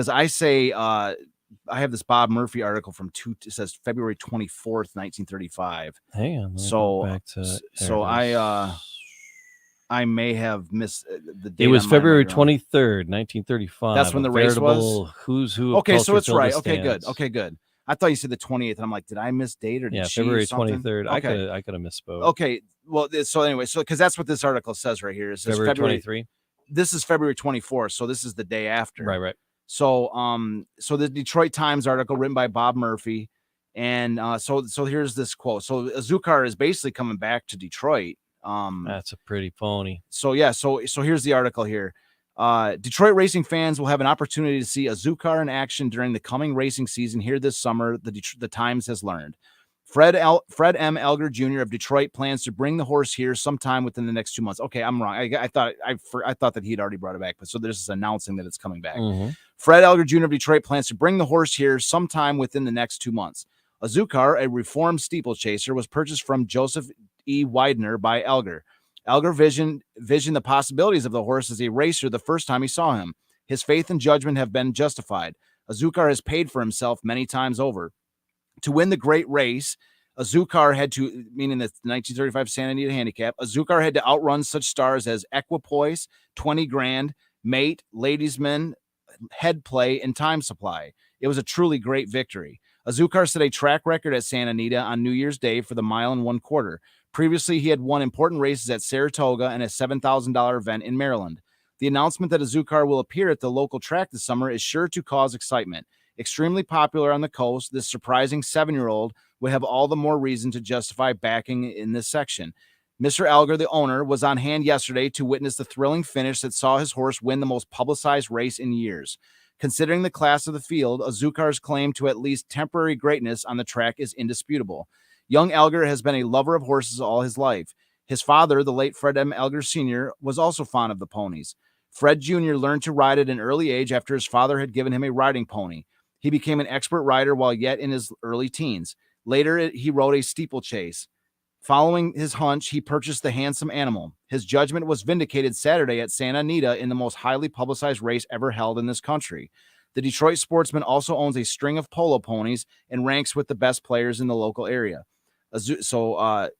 I say I have this Bob Murphy article from it says February 24th, 1935. Hang on. So back to I may have missed the date. It was February 23rd, 1935. That's when the race was. Who's who? Okay, so it's right. Okay, good. Okay, good. I thought you said the 28th, and I'm like, did I miss date or did she February something? 23rd. Okay. I could have misspoke. Okay, well, so anyway, because that's what this article says right here. It says February 23. This is February 24th, so this is the day after. Right. So, so the Detroit Times article written by Bob Murphy, and so here's this quote. So Azucar is basically coming back to Detroit. That's a pretty pony. So yeah, so here's the article here. Detroit racing fans will have an opportunity to see Azucar in action during the coming racing season here this summer. The Times has learned. Fred M. Elger Jr. of Detroit plans to bring the horse here sometime within the next 2 months. Okay, I'm wrong. I thought that he'd already brought it back, but so this is announcing that it's coming back. Mm-hmm. Fred Elger Jr. of Detroit plans to bring the horse here sometime within the next 2 months. Azucar, a reformed steeplechaser, was purchased from Joseph E. Widener by Elger. Elger visioned the possibilities of the horse as a racer the first time he saw him. His faith and judgment have been justified. Azucar has paid for himself many times over. To win the great race, Azucar had to, meaning the 1935 Santa Anita Handicap, Azucar had to outrun such stars as Equipoise, 20 Grand, Mate, Ladiesman, Head Play, and Time Supply. It was a truly great victory. Azucar set a track record at Santa Anita on New Year's Day for the 1 1/4. Previously, he had won important races at Saratoga and a $7,000 event in Maryland. The announcement that Azucar will appear at the local track this summer is sure to cause excitement. Extremely popular on the coast, this surprising 7-year-old would have all the more reason to justify backing in this section. Mr. Elger, the owner, was on hand yesterday to witness the thrilling finish that saw his horse win the most publicized race in years. Considering the class of the field, Azucar's claim to at least temporary greatness on the track is indisputable. Young Elger has been a lover of horses all his life. His father, the late Fred M. Elger Sr., was also fond of the ponies. Fred Jr. learned to ride at an early age after his father had given him a riding pony. He became an expert rider while yet in his early teens. Later, he rode a steeplechase. Following his hunch, he purchased the handsome animal. His judgment was vindicated Saturday at Santa Anita in the most highly publicized race ever held in this country. The Detroit sportsman also owns a string of polo ponies and ranks with the best players in the local area. The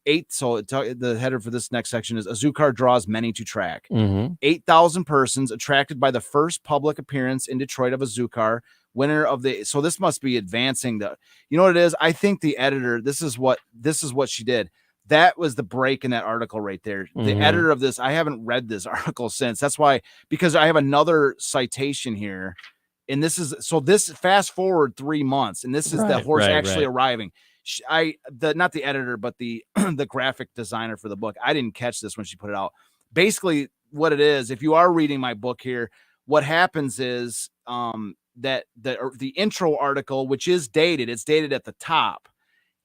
header for this next section is Azucar draws many to track. 8,000 persons attracted by the first public appearance in Detroit of Azucar, winner of the. So this must be advancing the. You know what it is? I think the editor. This is what she did. That was the break in that article right there. The editor of this. I haven't read this article since. That's why, because I have another citation here, and this fast forward 3 months, and this is the horse actually arriving. Not the editor, but the the graphic designer for the book. I didn't catch this when she put it out. Basically, what it is, if you are reading my book here, what happens is that the intro article, which is dated, it's dated at the top,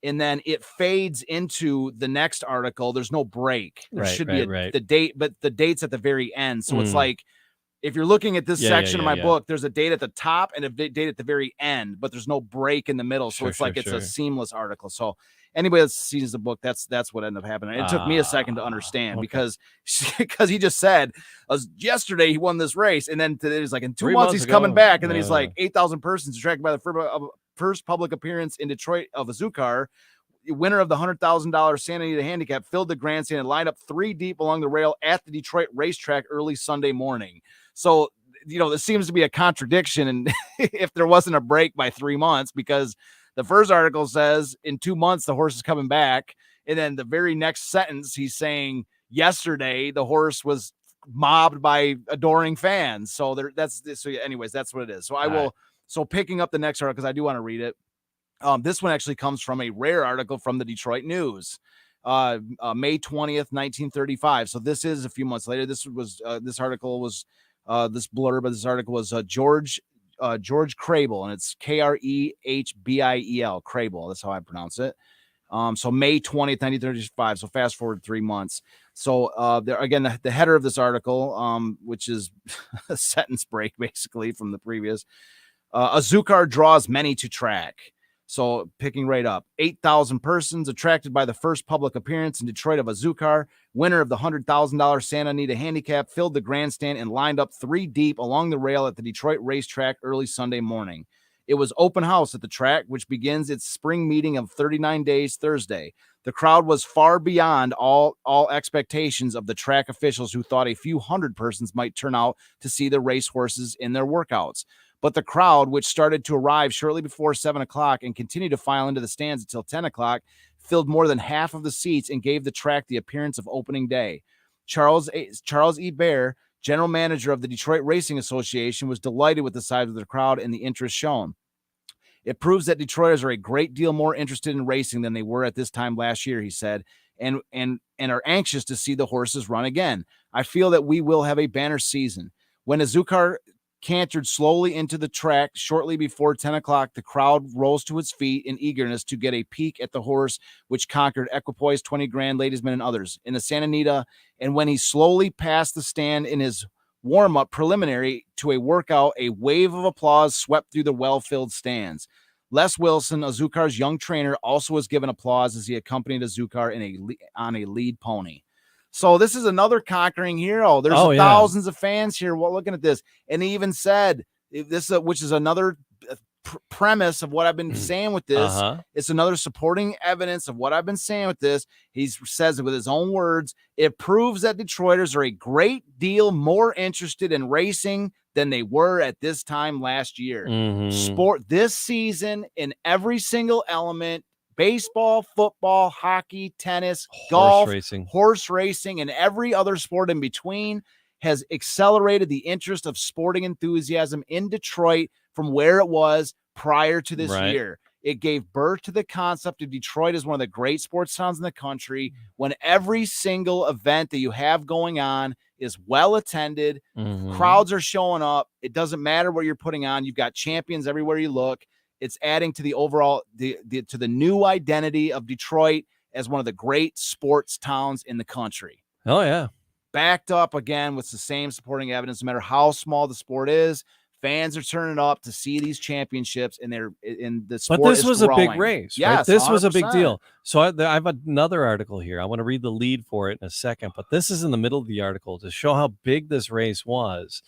and then it fades into the next article. There's no break. There should be the date, but the date's at the very end. So it's like, if you're looking at this section of my book, there's a date at the top and a date at the very end, but there's no break in the middle. So it's a seamless article. So anybody that sees the book, that's what ended up happening. It took me a second to understand because he just said yesterday he won this race. And then today he's like, in 2 months he's coming back. And then he's like 8,000 persons attracted by the first public appearance in Detroit of Azucar. Winner of the $100,000 Santa Anita Handicap filled the grandstand and lined up 3 deep along the rail at the Detroit racetrack early Sunday morning. So, this seems to be a contradiction. And if there wasn't a break by 3 months, because the first article says in 2 months, the horse is coming back. And then the very next sentence, he's yesterday, the horse was mobbed by adoring fans. So anyways, that's what it is. So so picking up the next article, because I do want to read it. This one actually comes from a rare article from the Detroit News. May 20th, 1935. So this is a few months later. This article was this blurb of this article was George Crable, and it's Krehbiel, Crable. That's how I pronounce it. So May 20th, 1935. So fast forward 3 months. So there again, the header of this article, which is a sentence break basically from the previous. Azucar draws many to track. So picking right up, 8,000 persons attracted by the first public appearance in Detroit of Azucar, winner of the $100,000 Santa Anita Handicap, filled the grandstand and lined up 3 deep along the rail at the Detroit racetrack early Sunday morning. It was open house at the track, which begins its spring meeting of 39 days Thursday. The crowd was far beyond all expectations of the track officials, who thought a few hundred persons might turn out to see the racehorses in their workouts. But the crowd, which started to arrive shortly before 7 o'clock and continued to file into the stands until 10 o'clock, filled more than half of the seats and gave the track the appearance of opening day. Charles E. Baer, general manager of the Detroit Racing Association, was delighted with the size of the crowd and the interest shown. It proves that Detroiters are a great deal more interested in racing than they were at this time last year, he said, and are anxious to see the horses run again. I feel that we will have a banner season. When Azucar cantered slowly into the track shortly before 10 o'clock, the crowd rose to its feet in eagerness to get a peek at the horse which conquered Equipoise, 20 Grand, Ladiesmen, and others in the Santa Anita. And when he slowly passed the stand in his warm-up preliminary to a workout, a wave of applause swept through the well-filled stands. Les Wilson, Azucar's young trainer, also was given applause as he accompanied Azucar on a lead pony. So this is another conquering hero. There's thousands of fans here. Well, looking at this, and he even said this, which is another premise of what I've been saying with this. It's another supporting evidence of what I've been saying with this. He says it with his own words. It proves that Detroiters are a great deal more interested in racing than they were at this time last year. Sport this season in every single element. Baseball, football, hockey, tennis, golf, horse racing, and every other sport in between has accelerated the interest of sporting enthusiasm in Detroit from where it was prior to this year. It gave birth to the concept of Detroit as one of the great sports towns in the country, when every single event that you have going on is well attended. Crowds are showing up. It doesn't matter what you're putting on. You've got champions everywhere you look. It's adding to the overall to the new identity of Detroit as one of the great sports towns in the country. Oh yeah, backed up again with the same supporting evidence. No matter how small the sport is, fans are turning up to see these championships, and they're in the sport. But this was growing. A big race. Yes, right? This 100%. was a big deal. So I have another article here. I want to read the lead for it in a second, but this is in the middle of the article to show how big this race was.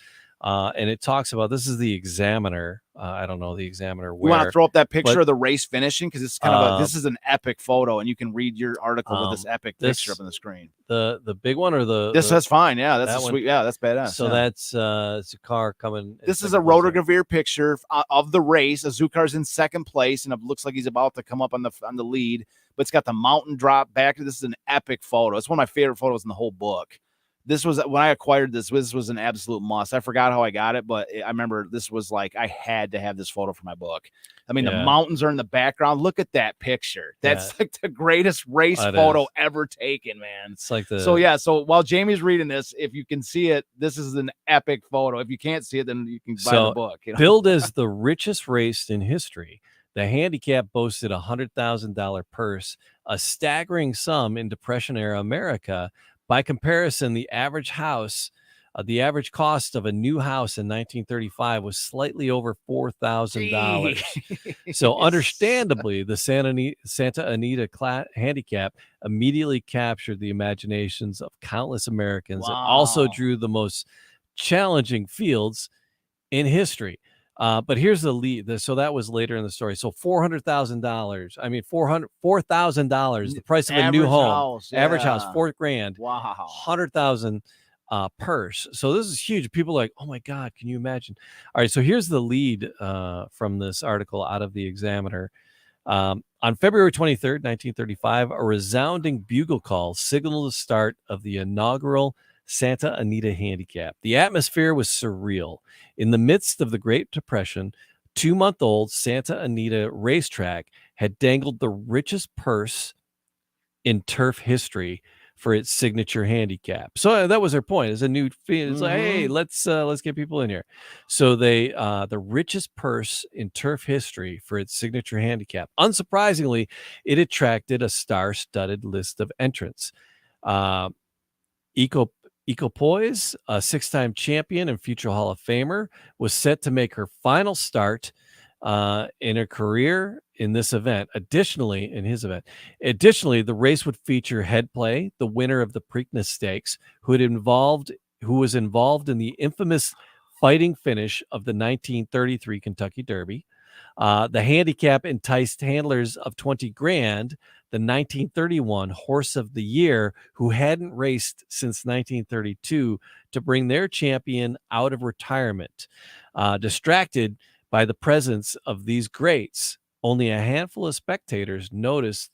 And it talks about, this is the Examiner. I don't know the Examiner. You want to throw up that picture of the race finishing? Because it's kind of this is an epic photo, and you can read your article with this epic picture up on the screen. The big one, or that's fine. Yeah, that's sweet. Yeah, that's badass. So that's it's a car coming. This is a rotogravure picture of the race. Azucar's in second place, and it looks like he's about to come up on the lead. But it's got the mountain drop back. This is an epic photo. It's one of my favorite photos in the whole book. This was, when I acquired this was an absolute must. I forgot how I got it, but I remember this was like, I had to have this photo for my book. I mean, the mountains are in the background. Look at that picture. That's like the greatest race photo ever taken, man. It's like So while Jamie's reading this, if you can see it, this is an epic photo. If you can't see it, then you can buy the book. You know? Billed as the richest race in history, the handicap boasted a $100,000 purse, a staggering sum in Depression-era America. By comparison, the average cost of a new house in 1935 was slightly over $4,000. So understandably, the Santa Anita Handicap immediately captured the imaginations of countless Americans and also drew the most challenging fields in history. But here's the lead. So that was later in the story. So $400,000. I mean, $4,000. The price of a new home. Average house, $4,000. Wow. $100,000 purse. So this is huge. People are like, oh my God, can you imagine? All right. So here's the lead from this article out of the Examiner. On February 23rd, 1935, a resounding bugle call signaled the start of the inaugural Santa Anita Handicap. The atmosphere was surreal. In the midst of the Great Depression, 2-month-old Santa Anita racetrack had dangled the richest purse in turf history for its signature handicap. So that was their point. It's a new fee. It's like, hey, let's get people in here. So they the richest purse in turf history for its signature handicap. Unsurprisingly, it attracted a star-studded list of entrants. Ecopoise, a 6-time champion and future Hall of Famer, was set to make her final start in her career in this event. Additionally, the race would feature Headplay, the winner of the Preakness Stakes, who was involved in the infamous fighting finish of the 1933 Kentucky Derby. The handicap enticed handlers of 20 grand, the 1931 Horse of the Year, who hadn't raced since 1932, to bring their champion out of retirement. Distracted by the presence of these greats, only a handful of spectators noticed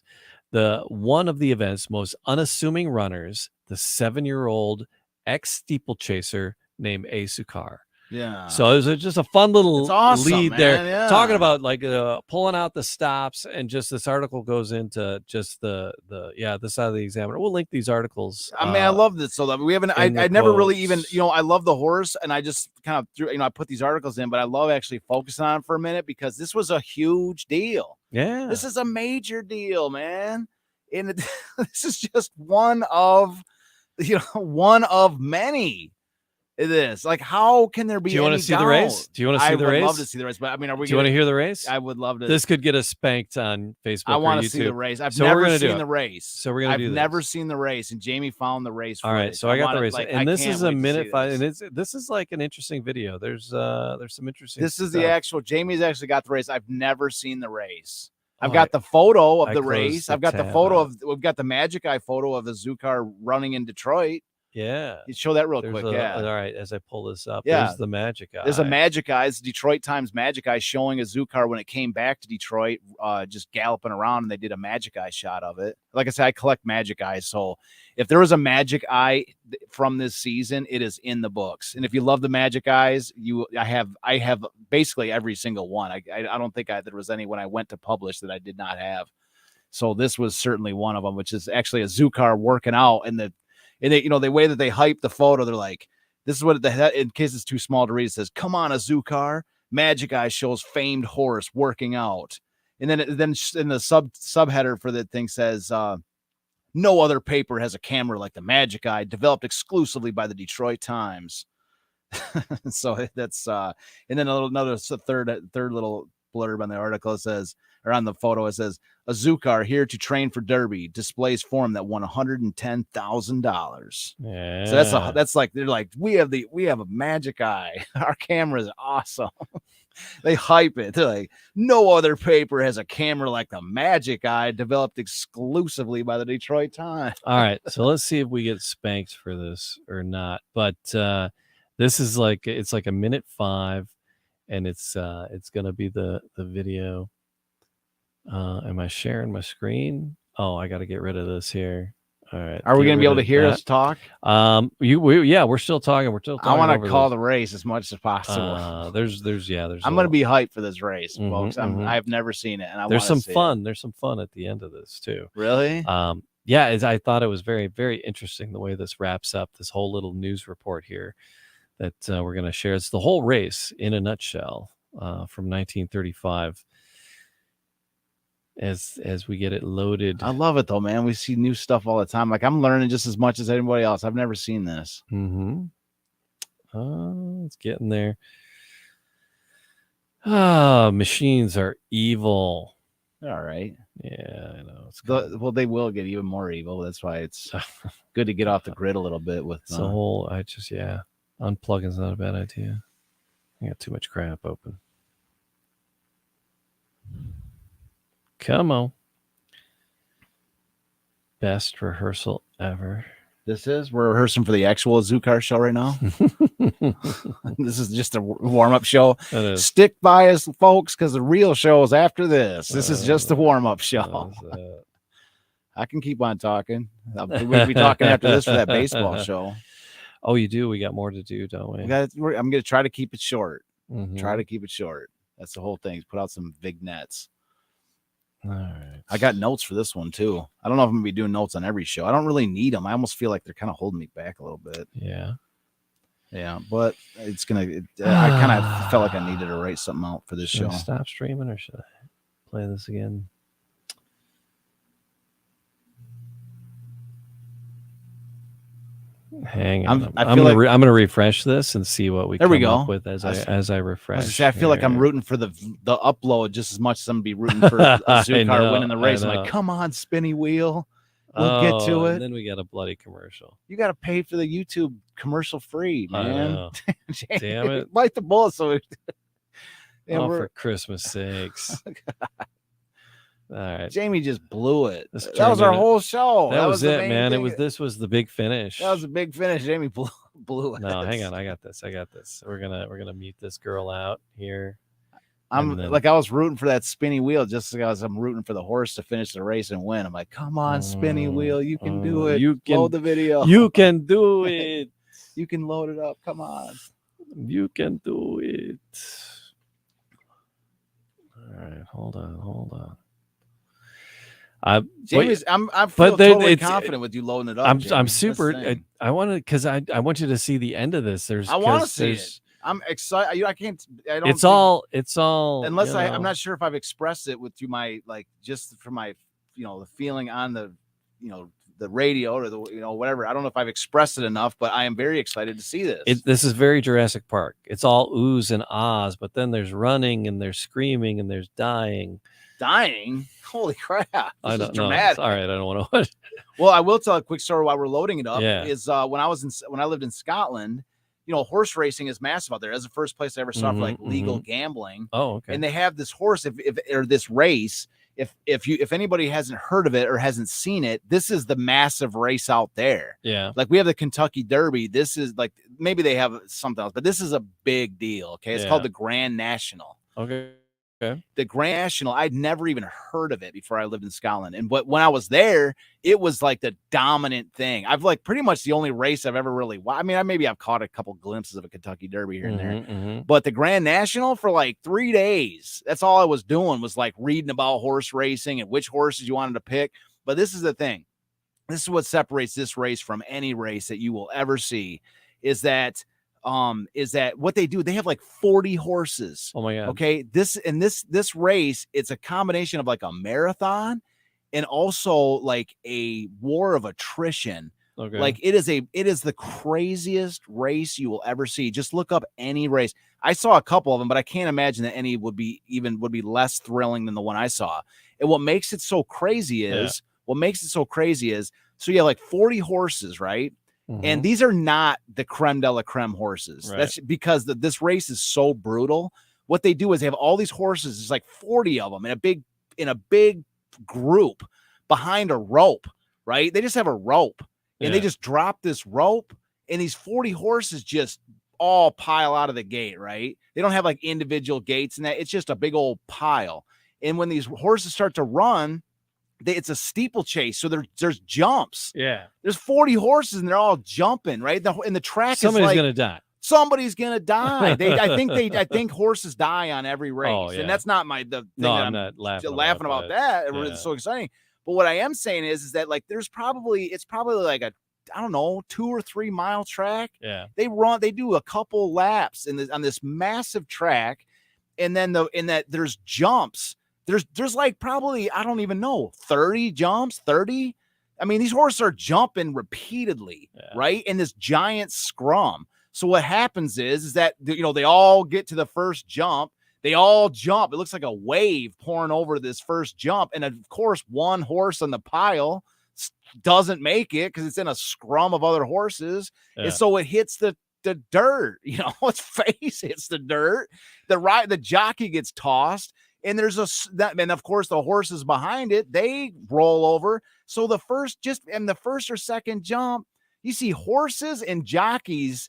one of the event's most unassuming runners, the 7-year-old ex-steeplechaser named Azucar. Yeah. So it was just a fun little lead man. there, yeah. talking about like pulling out the stops, and just this article goes into just the this side of the Examiner. We'll link these articles. I mean, I love this. So we haven't. I never really even. I love the horse, and I just kind of threw. I put these articles in, but I love actually focusing on it for a minute because this was a huge deal. Yeah, this is a major deal, man. And this is just one of many. It is like, how can there be? Do you want to see the race? Do you want to see the race? I would love to see the race, but I mean, do you want to hear the race? I would love to. This could get us spanked on Facebook. I want to see the race. I've so never seen the race. So we're gonna do this. I've never seen the race, and Jamie found the race. All right, so I got the race, like, and this is a minute 5, and this is like an interesting video. There's some interesting. This is the actual. Jamie's actually got the race. I've never seen the race. I've got the photo of the race. I've got the photo of. We've got the Magic Eye photo of the Azucar running in Detroit. Yeah, you show that real quick. All right. As I pull this up, there's the Magic Eye. There's a Magic Eye. It's Detroit Times Magic Eye showing Azucar when it came back to Detroit, just galloping around, and they did a Magic Eye shot of it. Like I said, I collect Magic Eyes, so if there was a Magic Eye from this season, it is in the books. And if you love the Magic Eyes, I have basically every single one. I don't think there was any when I went to publish that I did not have. So this was certainly one of them, which is actually Azucar working out, and the way that they hype the photo, they're like, this is what in case it's too small to read, it says, "Come on, Azucar, Magic Eye shows famed horse working out." And then in the subheader for the thing says, "No other paper has a camera like the Magic Eye, developed exclusively by the Detroit Times." So that's and then another third little blurb on the article. It says, or on the photo, it says, "Azucar here to train for Derby, displays form that won $110,000." Yeah. So that's like, they're like, we have a Magic Eye. Our camera is awesome. They hype it. They're like, no other paper has a camera like the Magic Eye, developed exclusively by the Detroit Times. All right, so let's see if we get spanked for this or not. But this is it's like a minute 5, and it's gonna be the video. Am I sharing my screen? Oh, I got to get rid of this here. All right. Are we going to be able to hear us talk? We're still talking. We're still talking. I want to call the race as much as possible. There's. I'm going to be hyped for this race, folks. I've never seen it, and there's some fun. There's some fun at the end of this too. Really? I thought it was very, very interesting the way this wraps up this whole little news report here that we're going to share. It's the whole race in a nutshell from 1935. As we get it loaded. I love it though, man. We see new stuff all the time. Like, I'm learning just as much as anybody else. I've never seen this. It's getting there. Machines are evil. All right. Yeah, I know. Well, they will get even more evil. That's why it's good to get off the grid a little bit with the whole. Unplugging is not a bad idea. I got too much crap open. Come on. Best rehearsal ever. We're rehearsing for the actual Azucar show right now. This is just a warm-up show. Stick by us, folks, because the real show is after this. This is just a warm-up show. I can keep on talking. We'll be talking after this for that baseball show. Oh, you do? We got more to do, don't we? I'm going to try to keep it short. Try to keep it short. That's the whole thing. Put out some vignettes. All right. I got notes for this one too. I don't know if I'm gonna be doing notes on every show. I don't really need them. I almost feel like they're kind of holding me back a little bit. Yeah. Yeah, but it's gonna. I kind of felt like I needed to write something out for this show. I stop streaming, or should I play this again? Hang on. I'm gonna refresh this and see what we come up with as I refresh. I feel like I'm rooting for the upload just as much as I'm gonna be rooting for Azucar winning the race. I'm like, come on, spinny wheel. We'll get to it. And then we got a bloody commercial. You got to pay for the YouTube commercial free, man. Damn it! Bite the bullet. So, for Christmas sakes! All right, Jamie just blew it. That was our whole show. That was it, man. This was the big finish. That was a big finish. Jamie blew it. No, hang on. I got this. We're gonna mute this girl out here. I was rooting for that spinny wheel just as I'm rooting for the horse to finish the race and win. I'm like, come on, spinny wheel, you can do it. You can load the video. You can do it. You can load it up. Come on. You can do it. All right, hold on. Jamie's, I'm totally confident with you loading it up. I'm super. I want to because I want you to see the end of this. I want to see it. I'm excited. I don't. It's all. Unless I'm not sure if I've expressed it with you. Just from my, the feeling on the, the radio or the, whatever. I don't know if I've expressed it enough, but I am very excited to see this. This is very Jurassic Park. It's all oohs and ahs, but then there's running and there's screaming and there's dying. Dying? Holy crap! I don't know. Dramatic. All right, I don't want to. Well, I will tell a quick story while we're loading it up. Yeah. Is when I lived in Scotland. Horse racing is massive out there. That's the first place I ever saw for like legal gambling. Oh, okay. And they have this horse, or this race. If anybody hasn't heard of it or hasn't seen it, this is the massive race out there. Yeah. Like we have the Kentucky Derby. This is like, maybe they have something else, but this is a big deal. Okay. It's called the Grand National. Okay. The Grand National, I'd never even heard of it before I lived in Scotland. But when I was there, it was like the dominant thing. I've pretty much the only race I've ever really watched. I mean, I've caught a couple glimpses of a Kentucky Derby here and there. But the Grand National for like 3 days, that's all I was doing was like reading about horse racing and which horses you wanted to pick. But this is the thing. This is what separates this race from any race that you will ever see is that what they do. They have like 40 horses. Oh my God. Okay. This race, it's a combination of like a marathon and also like a war of attrition. Okay. Like it is the craziest race you will ever see. Just look up any race. I saw a couple of them, but I can't imagine that any would be less thrilling than the one I saw. And what makes it so crazy is so you have like 40 horses, right? And these are not the creme de la creme horses. Right. That's because this race is so brutal. What they do is they have all these horses. There's like 40 of them in a big group behind a rope, right? They just have a rope and they just drop this rope and these 40 horses just all pile out of the gate, right? They don't have like individual gates and that. It's just a big old pile. And when these horses start to run, it's a steeplechase, so there's jumps. Yeah, there's 40 horses and they're all jumping, right? And the track somebody's gonna die. Somebody's gonna die. I think horses die on every race, and that's not I'm not laughing about that. It's so exciting. But what I am saying is that like it's probably like a 2 or 3 mile track. Yeah, they do a couple laps on this massive track, and then there's jumps. There's like probably, I don't even know, 30 jumps, 30. I mean, these horses are jumping repeatedly, right? In this giant scrum. So what happens is that, they all get to the first jump. They all jump. It looks like a wave pouring over this first jump. And of course, one horse on the pile doesn't make it because it's in a scrum of other horses. Yeah. And so it hits the dirt, its face hits the dirt. The jockey gets tossed. And and of course the horses behind it, they roll over. So the first or second jump, you see horses and jockeys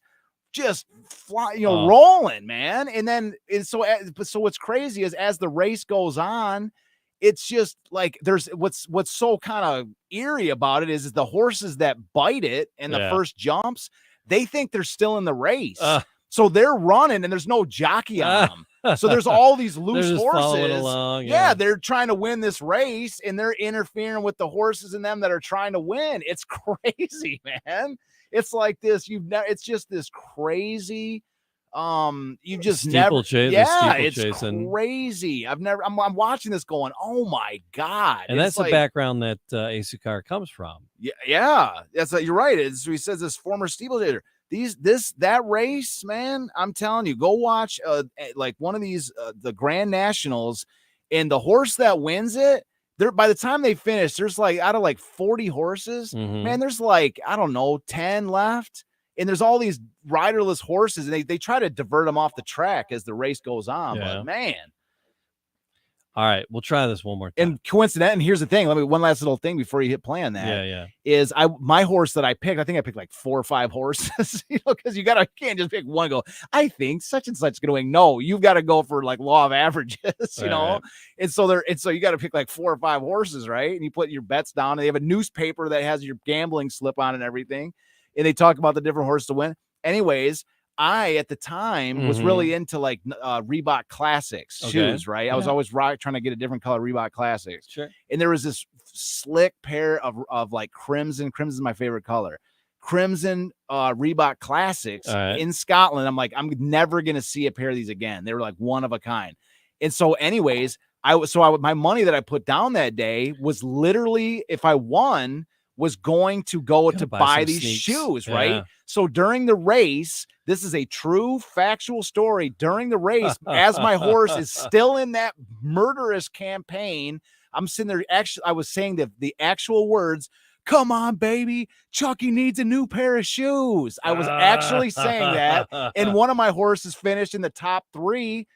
just fly, rolling, man. And so what's crazy is as the race goes on, it's just like there's what's so kind of eerie about it is the horses that bite it and the first jumps, they think they're still in the race. So they're running and there's no jockey on them. So there's all these They're loose just following horses. along. Yeah, they're trying to win this race, and they're interfering with the horses in them that are trying to win. It's crazy, man. It's like this. It's just this crazy. You just never. Yeah, it's crazy. I'm watching this going, oh my god. And that's the background that Azucar comes from. Yeah. That's you're right. He says this former steeplechaser. That race, man, I'm telling you, go watch like one of these the Grand Nationals, and the horse that wins it, there by the time they finish, there's like out of like 40 horses, man, there's like, I don't know, 10 left, and there's all these riderless horses, and they try to divert them off the track as the race goes on. But man. All right, we'll try this one more time. And coincident, and here's the thing. Let me one last little thing before you hit play on that. Is my horse that I picked. I think I picked like 4 or 5 horses. Because you can't just pick one. Go. I think such and such is going to win. No, you've got to go for like law of averages. You know. Right. And so you got to pick like 4 or 5 horses, right? And you put your bets down. And they have a newspaper that has your gambling slip on and everything. And they talk about the different horses to win. Anyways. I, at the time, was really into like Reebok Classics shoes, right? I was always trying to get a different color Reebok Classics. Sure. And there was this slick pair of like crimson. Crimson's my favorite color. Crimson Reebok Classics in Scotland. I'm like, I'm never going to see a pair of these again. They were like one of a kind. And so anyways, my money that I put down that day was literally, if I won, was going to go to buy these shoes, right? So during the race, this is a true factual story. During the race, as my horse is still in that murderous campaign, I'm sitting there. Actually, I was saying the actual words, "Come on, baby, Chucky needs a new pair of shoes." I was actually saying that, and one of my horses finished in the top 3.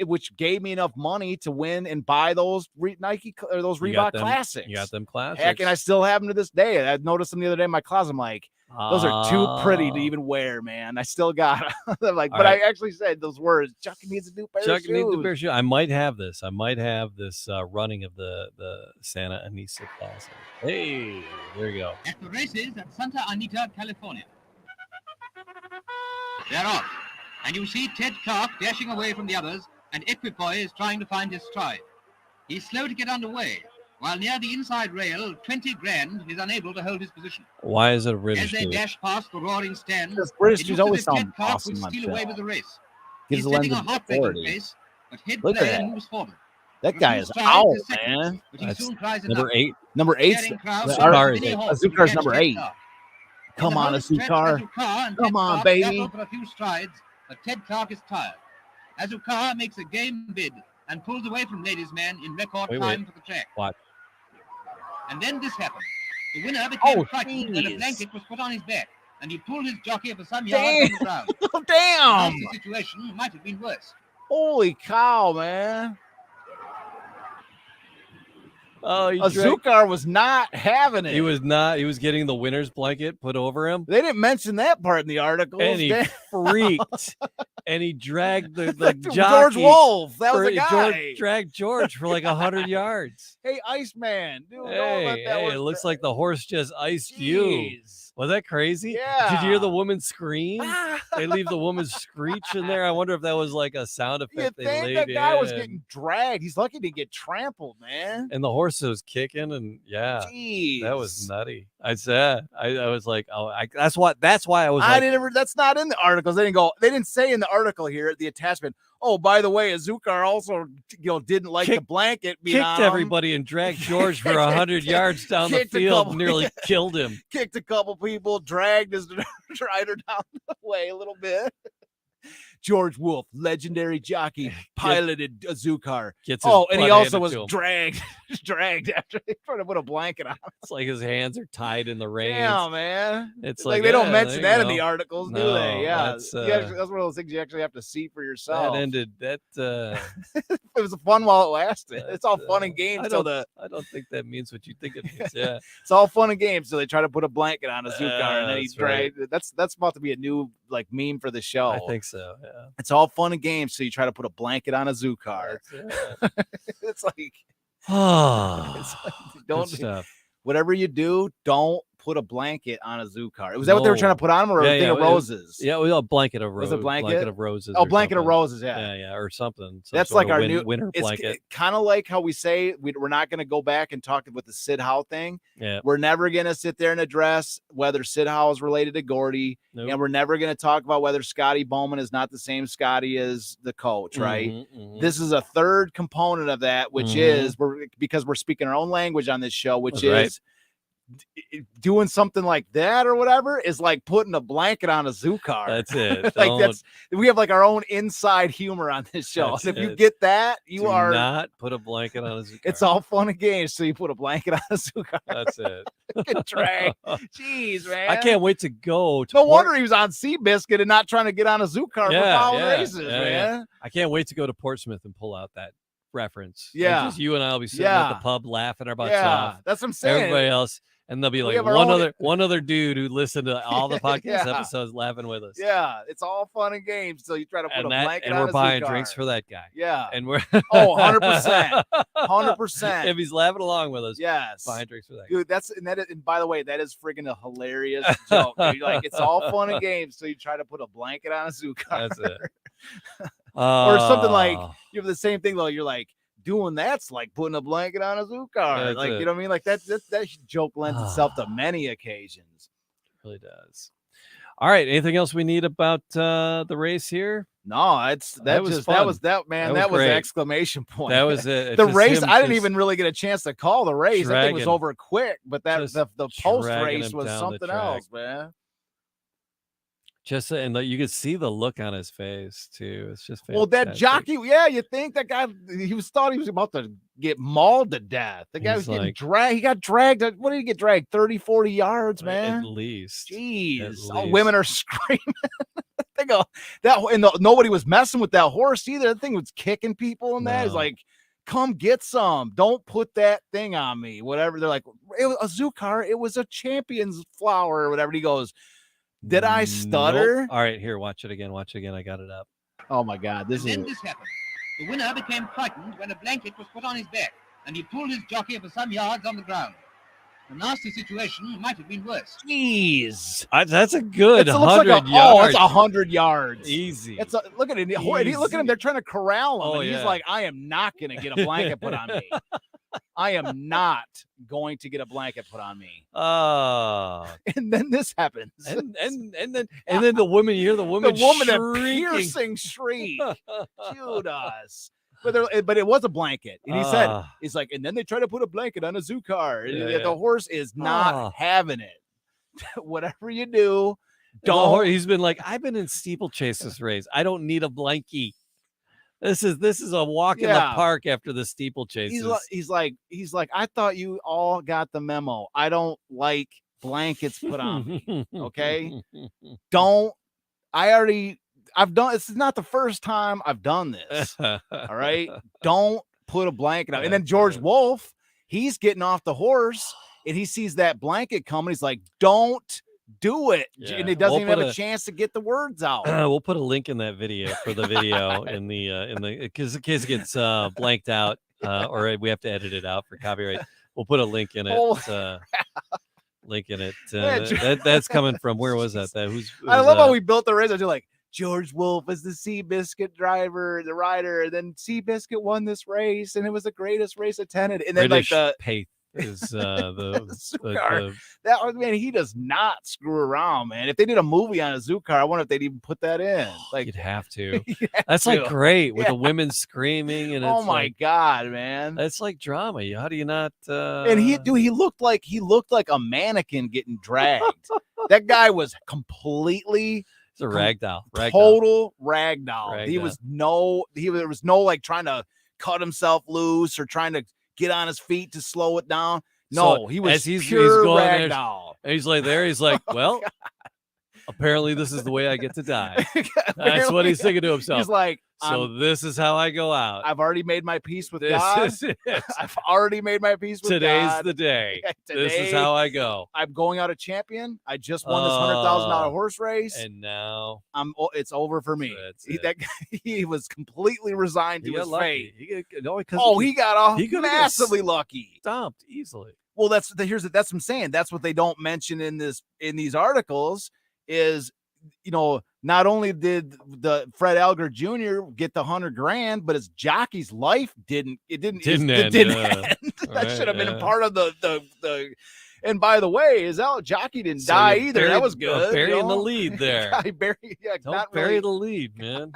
Which gave me enough money to win and buy those Nike or those Reebok Classics. You got them classics. Heck, and I still have them to this day. I noticed them the other day in my closet. I'm like, those are too pretty to even wear, man. I still got them. Like, but I actually said those words. Chucky needs a new pair of shoes. Needs a pair of shoes. I might have this. Running of the Santa Anita Classic. Hey, there you go. At the races at Santa Anita, California. They're off. And you see Ted Clark dashing away from the others, and Equipoise is trying to find his stride. He's slow to get underway, while near the inside rail, 20 Grand is unable to hold his position. Why is it a British? As they dash past the roaring stand, British it always sound Ted Clark awesome would steal away with the race. He's setting a heartbreaking pace, but head play moves forward. That guy is out, man. Number 8. Number 8. Azucar's number 8. Come on, Azucar. Come on, baby. For a few strides, but Ted Clark is tired. Azucar makes a game bid and pulls away from Ladies' Man in record time for the track. What? And then this happened. The winner became frightened when a blanket was put on his back, and he pulled his jockey for some yards from the ground. Damn! The situation might have been worse. Holy cow, man. Oh, Azucar was not having it. He was not. He was getting the winner's blanket put over him. They didn't mention that part in the article. And he freaked. And he dragged the jockey. George Wolf. That was the guy. Dragged George for like 100 yards. Hey, Iceman. Dude, it looks like the horse just iced you. Was that crazy? Yeah. Did you hear the woman scream? They leave the woman screech in there. I wonder if that was like a sound effect they laid in. That guy was getting dragged. He's lucky to get trampled, man. And the horse was kicking, and that was nutty. I was like, that's why I was. That's not in the articles. They didn't say in the article here at the attachment. Oh, by the way, Azucar also, didn't like the blanket. Kicked everybody and dragged George for 100 yards down the field, nearly killed him. Kicked a couple people, dragged his rider down the way a little bit. George Wolf, legendary jockey, piloted Azucar. And he also was dragged after they tried to put a blanket on. It's like his hands are tied in the reins. Yeah, man. It's like they don't mention that in the articles, do they? Yeah, that's one of those things you actually have to see for yourself. That ended. It was fun while it lasted. It's all fun and games. I don't think that means what you think it means. Yeah, it's all fun and games. So they try to put a blanket on Azucar, and then he dragged. Right. That's about to be a new meme for the show. I think so. Yeah. It's all fun and games, so you try to put a blanket on Azucar. It's like, don't whatever you do, don't put a blanket on Azucar. Was that what they were trying to put on him, or a thing of roses? A blanket of roses. Was it a blanket of roses? Oh, blanket of roses. Yeah, or something. That's like our new winter blanket. Kind of like how we say we're not going to go back and talk with the Sid Howe thing. Yeah, we're never going to sit there and address whether Sid Howe is related to Gordy, and we're never going to talk about whether Scotty Bowman is not the same Scotty as the coach. Right? This is a third component of that, which is because we're speaking our own language on this show, which is doing something like that or whatever is like putting a blanket on Azucar. That's it. Like we have like our own inside humor on this show. And if you get that, you are not put a blanket on Azucar. It's all fun and games. So you put a blanket on Azucar. That's it. Good drag. Jeez, man. I can't wait to go. No wonder he was on Seabiscuit and not trying to get on Azucar for following races, man. Yeah. I can't wait to go to Portsmouth and pull out that reference. Yeah. And just you and I will be sitting at the pub laughing our butts off. That's what I'm saying. Everybody else. And there'll be like one other dude who listened to all the podcast episodes laughing with us. Yeah, it's all fun and games. So you try to put a blanket on and we're buying Azucar. drinks for that guy. Yeah. And we're 100%. 100%. If he's laughing along with us, yes. buying drinks for that guy. Dude, and by the way, that is friggin' a hilarious joke. Dude. Like it's all fun and games. So you try to put a blanket on Azucar. That's it. Or something like you have the same thing though. You're like, doing that's like putting a blanket on Azucar. Like, you know what I mean? Like that joke lends itself to many occasions. It really does. All right. Anything else we need about the race here? No, that was exclamation point. That was it. The race. I didn't even really get a chance to call the race. I think it was over quick, but the post race was something else, man. And you could see the look on his face too. It's just fantastic. Well, that jockey, you think that guy? Thought he was about to get mauled to death. The guy was getting dragged. He got dragged. What did he get dragged? 30, 40 yards, man. At least. Jeez, all women are screaming. They go nobody was messing with that horse either. That thing was kicking people in that. It's like, come get some. Don't put that thing on me. Whatever. They're like, it was Azucar. It was a champion's flower or whatever. And he goes, did I stutter? Nope. All right, here, watch it again. I got it up. Oh my God, this happened. The winner became frightened when a blanket was put on his back, and he pulled his jockey for some yards on the ground. A nasty situation might have been worse. Jeez, that's a good 100 yards. Oh, it's 100 yards. Easy. Look at him. Look at him. They're trying to corral him. And he's like, I am not going to get a blanket put on me. I am not going to get a blanket put on me. And then this happens. And then the woman, you hear the woman a piercing shriek. Judas. But it was a blanket. And he said, he's like, and then they try to put a blanket on Azucar. And the horse is not having it. Whatever you do, don't. He's been like, I've been in steeplechase race. I don't need a blankie. This is a walk in the park after the steeplechase. He's like, I thought you all got the memo. I don't like blankets put on me. Okay. I've done, this is not the first time I've done this. All right. Don't put a blanket on. And then George Wolf, he's getting off the horse and he sees that blanket coming. He's like, don't do it. And he doesn't even have a chance to get the words out. We'll put a link in that video for the video in case it gets blanked out or we have to edit it out for copyright. We'll put a link in it. Link in it. That's coming from, where was that? I love how we built the race. I do like, George Wolf is the Seabiscuit driver, the rider. And then Seabiscuit won this race, and it was the greatest race attended. And then British like Pace is Azucar. That man, he does not screw around, man. If they did a movie on Azucar, I wonder if they'd even put that in. Like, you'd have to. That's like great with the women screaming and oh my God, man, that's like drama. How do you not? And he looked like a mannequin getting dragged. That guy was completely. It's a ragdoll. Total ragdoll. There was no like trying to cut himself loose or trying to get on his feet to slow it down. No, so he was he's pure ragdoll. And he's like there. He's like, well, apparently this is the way I get to die. That's what he's thinking to himself. He's like, so this is how I go out. I've already made my peace with God. I've already made my peace with Today's God. the day. This is how I go. I'm going out a champion. I just won this $100,000 horse race, and now it's over for me. He was completely resigned to his fate. He got massively lucky. Stomped easily. Well, that's what I'm saying. That's what they don't mention in these articles is, not only did the Fred Elgar Jr. get the $100,000, but his jockey's life didn't end. That should have been a part of the. And by the way, his jockey didn't die either. That was good. Burying the lead there. Don't bury the lead, man.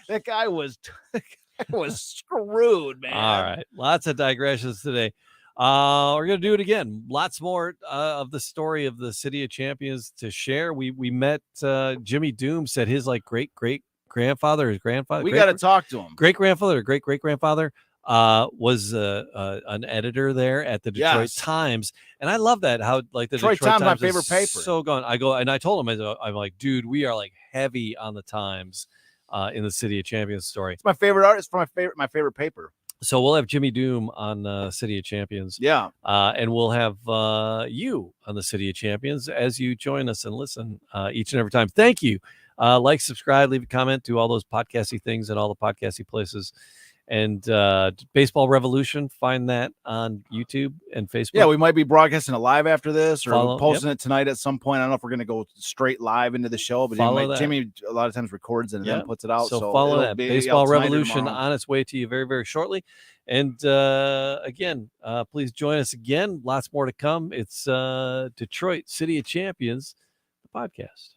That guy was screwed, man. All right, lots of digressions today. We're gonna do it again. Lots more of the story of the City of Champions to share. We met Jimmy Doom, said his great grandfather, his grandfather. We got to talk to him. Great grandfather or great grandfather was an editor there at the Detroit Times, and I love that how the Detroit Times my favorite paper. So gone. I told him I'm like, dude, we are heavy on the Times in the City of Champions story. It's my favorite artist. My favorite paper. So we'll have Jimmy Doom on City of Champions. Yeah. And we'll have you on the City of Champions as you join us and listen each and every time. Thank you. Like, subscribe, leave a comment, do all those podcasty things and all the podcasty places. And Baseball Revolution, find that on YouTube and Facebook. Yeah, we might be broadcasting it live after this or posting it tonight at some point. I don't know if we're going to go straight live into the show, but Jimmy a lot of times records it and then puts it out. So follow that. Baseball Revolution on its way to you very, very shortly. And again, please join us again. Lots more to come. It's Detroit City of Champions, the podcast.